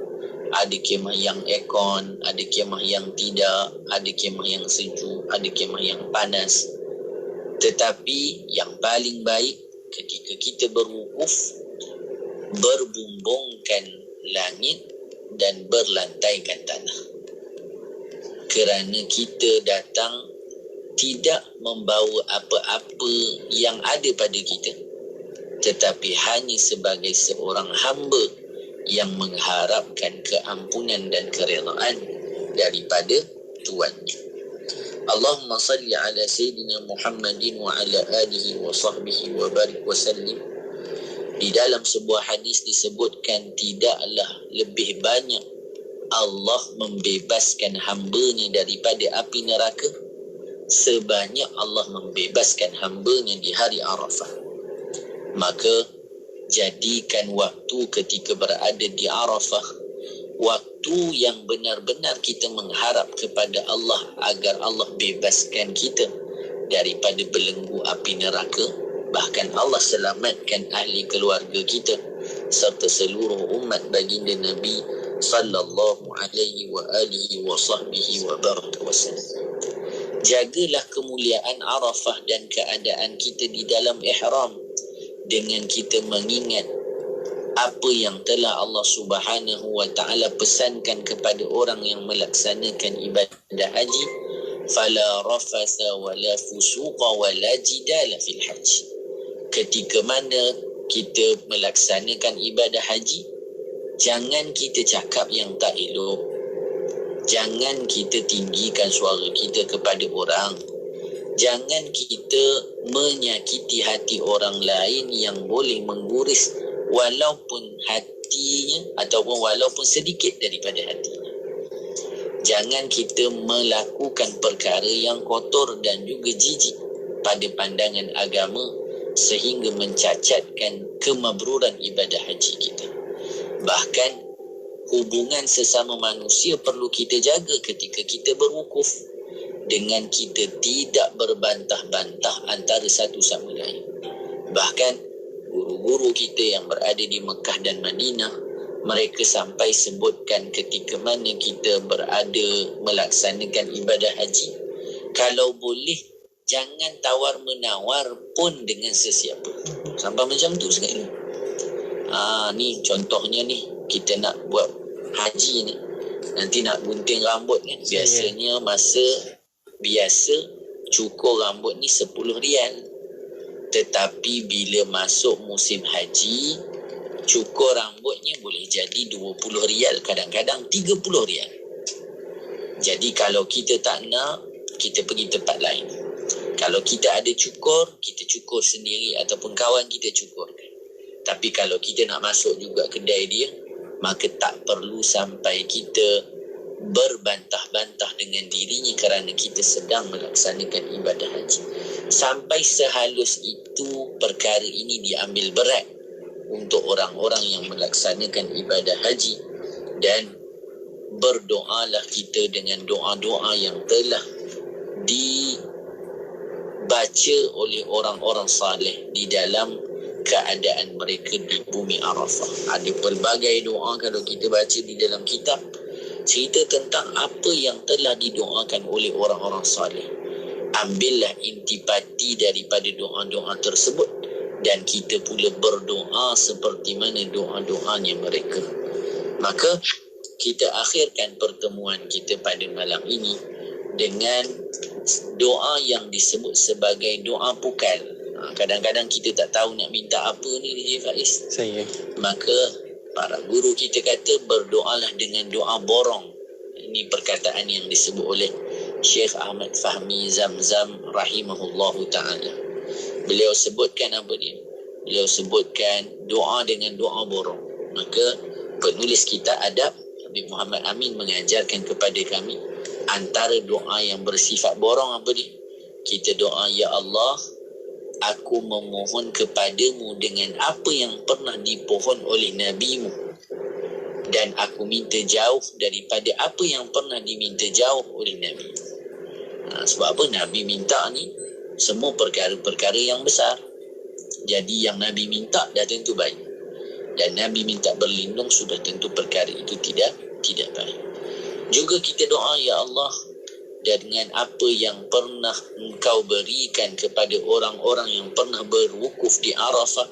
ada kemah yang aircon, ada kemah yang tidak, ada kemah yang sejuk, ada kemah yang panas. Tetapi yang paling baik ketika kita berwukuf, berbumbungkan langit dan berlantaikan tanah. Kerana kita datang tidak membawa apa-apa yang ada pada kita, tetapi hanya sebagai seorang hamba yang mengharapkan keampunan dan kerelaan daripada Tuannya. Allahumma salli ala Sayyidina Muhammadin wa ala alihi wa sahbihi wa barik wa sallim. Di dalam sebuah hadis disebutkan tidaklah lebih banyak Allah membebaskan hamba-Nya daripada api neraka sebanyak Allah membebaskan hamba-Nya di hari Arafah. Maka jadikan waktu ketika berada di Arafah waktu yang benar-benar kita mengharap kepada Allah agar Allah bebaskan kita daripada belenggu api neraka, bahkan Allah selamatkan ahli keluarga kita serta seluruh umat baginda Nabi sallallahu alaihi wa alihi wa sahbihi wa baraka wasallam. Jagalah kemuliaan Arafah dan keadaan kita di dalam ihram dengan kita mengingat apa yang telah Allah Subhanahu wa taala pesankan kepada orang yang melaksanakan ibadah haji, fala rafasa wala fusuqa wala jidala fil hajj. Ketika mana kita melaksanakan ibadah haji, jangan kita cakap yang tak elok, jangan kita tinggikan suara kita kepada orang, jangan kita menyakiti hati orang lain yang boleh mengguris walaupun hatinya ataupun walaupun sedikit daripada hatinya. Jangan kita melakukan perkara yang kotor dan juga jijik pada pandangan agama sehingga mencacatkan kemabruran ibadah haji kita. Bahkan hubungan sesama manusia perlu kita jaga ketika kita berwukuf dengan kita tidak berbantah-bantah antara satu sama lain. Bahkan guru-guru kita yang berada di Mekah dan Madinah, mereka sampai sebutkan ketika mana kita berada melaksanakan ibadah haji, kalau boleh jangan tawar-menawar pun dengan sesiapa. Sampai macam tu sekali. Ni contohnya ni, kita nak buat haji ni, nanti nak gunting rambut kan, biasanya masa biasa cukur rambut ni 10 rial. Tetapi bila masuk musim haji, cukur rambutnya boleh jadi 20 rial, kadang-kadang 30 rial. Jadi kalau kita tak nak, kita pergi tempat lain. Kalau kita ada cukur, kita cukur sendiri ataupun kawan kita cukurkan. Tapi kalau kita nak masuk juga kedai dia, maka tak perlu sampai kita berbantah-bantah dengan dirinya kerana kita sedang melaksanakan ibadah haji. Sampai sehalus itu perkara ini diambil berat untuk orang-orang yang melaksanakan ibadah haji, dan berdoalah kita dengan doa-doa yang telah dibaca oleh orang-orang saleh di dalam keadaan mereka di bumi Arafah. Ada pelbagai doa kalau kita baca di dalam kitab, cerita tentang apa yang telah didoakan oleh orang-orang saleh. Ambillah intipati daripada doa-doa tersebut dan kita pula berdoa seperti mana doa-doanya mereka. Maka kita akhirkan pertemuan kita pada malam ini dengan doa yang disebut sebagai doa pukal. Kadang-kadang kita tak tahu nak minta apa ni DJ Faiz. Maka para guru kita kata berdoalah dengan doa borong. Ini perkataan yang disebut oleh Syekh Ahmad Fahmi Zamzam rahimahullahu ta'ala. Beliau sebutkan apa dia? Beliau sebutkan doa dengan doa borong. Maka penulis kitab adab Habib Muhammad Amin mengajarkan kepada kami antara doa yang bersifat borong apa dia? Kita doa, ya Allah, aku memohon kepadamu dengan apa yang pernah dipohon oleh Nabi-Mu, dan aku minta jauh daripada apa yang pernah diminta jauh oleh Nabi. Sebab apa? Nabi minta ni semua perkara-perkara yang besar. Jadi yang Nabi minta dah tentu baik, dan Nabi minta berlindung sudah tentu perkara itu tidak baik. Juga kita doa, ya Allah, dengan apa yang pernah Engkau berikan kepada orang-orang yang pernah berwukuf di Arafah,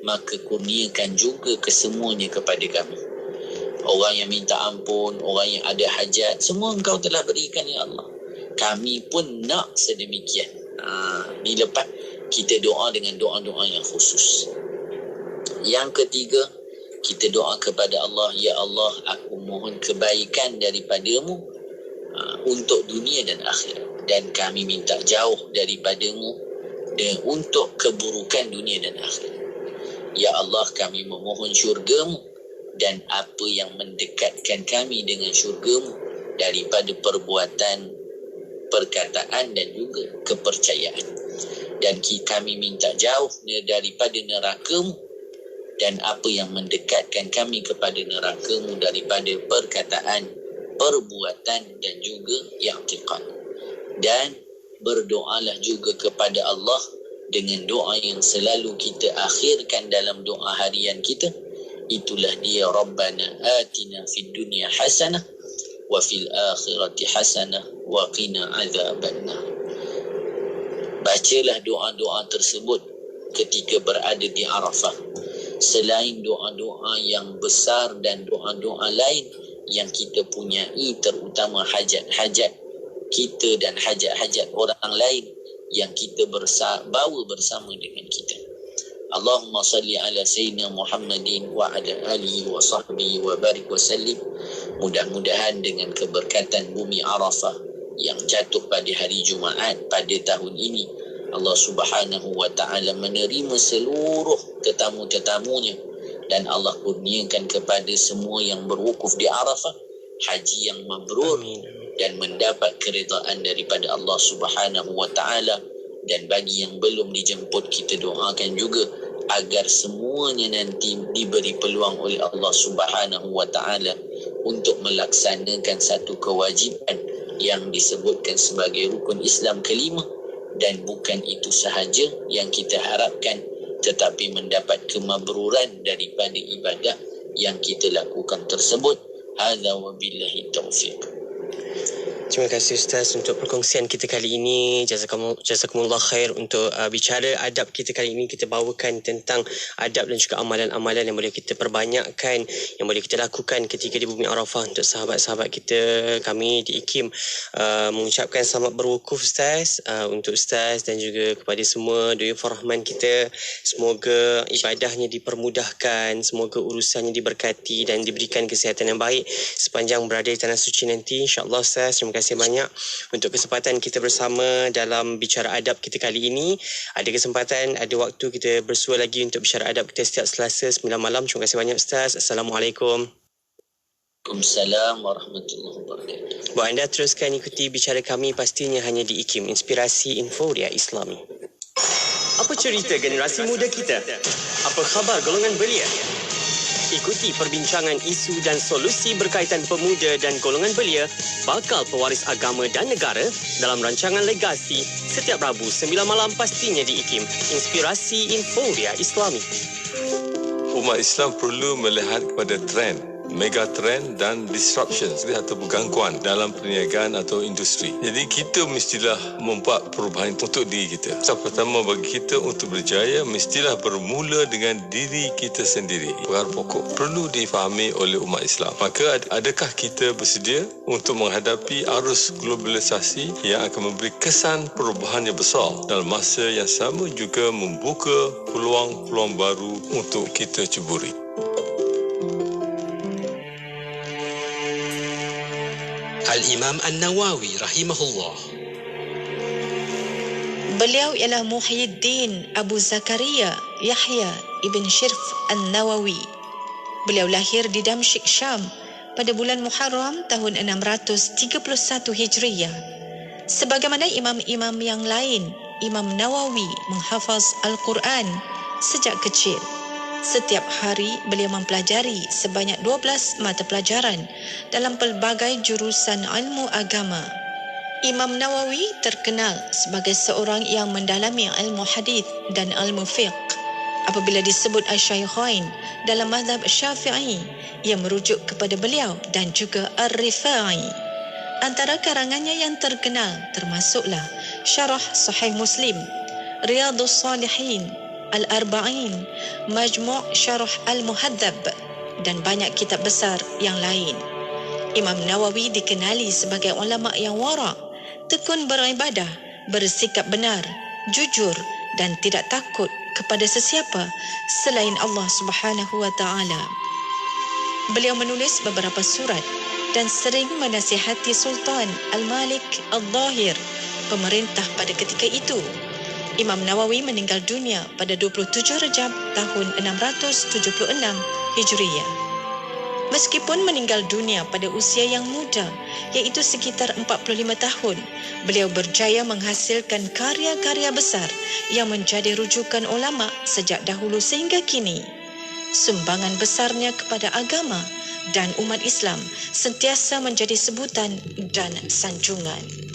maka kurniakan juga kesemuanya kepada kami. Orang yang minta ampun, orang yang ada hajat, semua Engkau telah berikan, ya Allah. Kami pun nak sedemikian. Dilepas kita doa dengan doa-doa yang khusus. Yang ketiga, kita doa kepada Allah, ya Allah, aku mohon kebaikan daripadamu untuk dunia dan akhirat, dan kami minta jauh daripadamu dan untuk keburukan dunia dan akhirat. Ya Allah, kami memohon syurgamu dan apa yang mendekatkan kami dengan syurgamu daripada perbuatan, perkataan dan juga kepercayaan. Dan kami minta jauh daripada nerakamu dan apa yang mendekatkan kami kepada nerakamu daripada perkataan, perbuatan dan juga i'tiqad. Dan berdoalah juga kepada Allah dengan doa yang selalu kita akhirkan dalam doa harian kita. Itulah dia, Rabbana atina fid dunya hasanah wa fil akhirati hasanah wa qina azabannar. Bacalah doa-doa tersebut ketika berada di Arafah. Selain doa-doa yang besar dan doa-doa lain yang kita punyai, terutama hajat-hajat kita dan hajat-hajat orang lain yang kita bawa bersama dengan kita. Allahumma salli ala Sayyidina Muhammadin wa ala alihi wa sahbihi wa barik wa sallim. Mudah-mudahan dengan keberkatan bumi Arafah yang jatuh pada hari Jumaat pada tahun ini, Allah Subhanahu wa ta'ala menerima seluruh tetamu-tetamunya, dan Allah kurniakan kepada semua yang berwukuf di Arafah haji yang mabrur dan mendapat keridaan daripada Allah Subhanahu wa ta'ala. Dan bagi yang belum dijemput, kita doakan juga agar semuanya nanti diberi peluang oleh Allah Subhanahu wa ta'ala untuk melaksanakan satu kewajipan yang disebutkan sebagai rukun Islam kelima. Dan bukan itu sahaja yang kita harapkan, tetapi mendapat kemabruran daripada ibadah yang kita lakukan tersebut. Hadza wa billahi taufiq. Terima kasih Ustaz untuk perkongsian kita kali ini. Jazakumullah khair untuk bicara adab kita kali ini. Kita bawakan tentang adab dan juga amalan-amalan yang boleh kita perbanyakkan, yang boleh kita lakukan ketika di bumi Arafah untuk sahabat-sahabat kita. Kami di IKIM mengucapkan selamat berwukuf Ustaz, untuk Ustaz dan juga kepada semua duyuf rahman kita. Semoga ibadahnya dipermudahkan, semoga urusannya diberkati dan diberikan kesihatan yang baik sepanjang berada di tanah suci nanti, insya-Allah Ustaz. Terima kasih banyak untuk kesempatan kita bersama dalam bicara adab kita kali ini. Ada kesempatan, ada waktu kita bersua lagi untuk bicara adab kita setiap Selasa 9 malam. Terima kasih banyak Ustaz. Assalamualaikum. Waalaikumsalam warahmatullahi wabarakatuh. Buat anda teruskan ikuti bicara kami pastinya hanya di IKIM, Inspirasi Inforia Islami. Apa cerita generasi muda kita? Apa khabar golongan belia? Ikuti perbincangan isu dan solusi berkaitan pemuda dan golongan belia, bakal pewaris agama dan negara dalam rancangan Legasi setiap Rabu 9 malam pastinya di IKIM, Inspirasi Inforia Islami. Umat Islam perlu melihat kepada trend, mega trend dan disruptions atau gangguan dalam perniagaan atau industri. Jadi kita mestilah membuat perubahan untuk diri kita. Pertama bagi kita untuk berjaya mestilah bermula dengan diri kita sendiri. Perkara pokok perlu difahami oleh umat Islam. Maka adakah kita bersedia untuk menghadapi arus globalisasi yang akan memberi kesan perubahan yang besar, dalam masa yang sama juga membuka peluang-peluang baru untuk kita ceburi. Al-Imam An-Nawawi rahimahullah. Beliau ialah Muhyiddin Abu Zakaria Yahya ibn Shirf An-Nawawi. Beliau lahir di Damsyik, Syam pada bulan Muharram tahun 631 Hijriyah. Sebagaimana imam-imam yang lain, Imam Nawawi menghafaz Al-Quran sejak kecil. Setiap hari beliau mempelajari sebanyak 12 mata pelajaran dalam pelbagai jurusan ilmu agama. Imam Nawawi terkenal sebagai seorang yang mendalami ilmu hadis dan ilmu fiqh. Apabila disebut Asy-Syaikhain dalam mazhab Syafi'i, ia merujuk kepada beliau dan juga Ar-Rifa'i. Antara karangannya yang terkenal termasuklah Syarah Sahih Muslim, Riyadhus Salihin, Al-Arba'in, Majmu' Syarah Al-Muhadzab dan banyak kitab besar yang lain. Imam Nawawi dikenali sebagai ulama yang wara', tekun beribadah, bersikap benar, jujur dan tidak takut kepada sesiapa selain Allah Subhanahu wa taala. Beliau menulis beberapa surat dan sering menasihati Sultan Al-Malik Al-Zahir, pemerintah pada ketika itu. Imam Nawawi meninggal dunia pada 27 Rejab tahun 676 Hijriyah. Meskipun meninggal dunia pada usia yang muda, iaitu sekitar 45 tahun, beliau berjaya menghasilkan karya-karya besar yang menjadi rujukan ulama sejak dahulu sehingga kini. Sumbangan besarnya kepada agama dan umat Islam sentiasa menjadi sebutan dan sanjungan.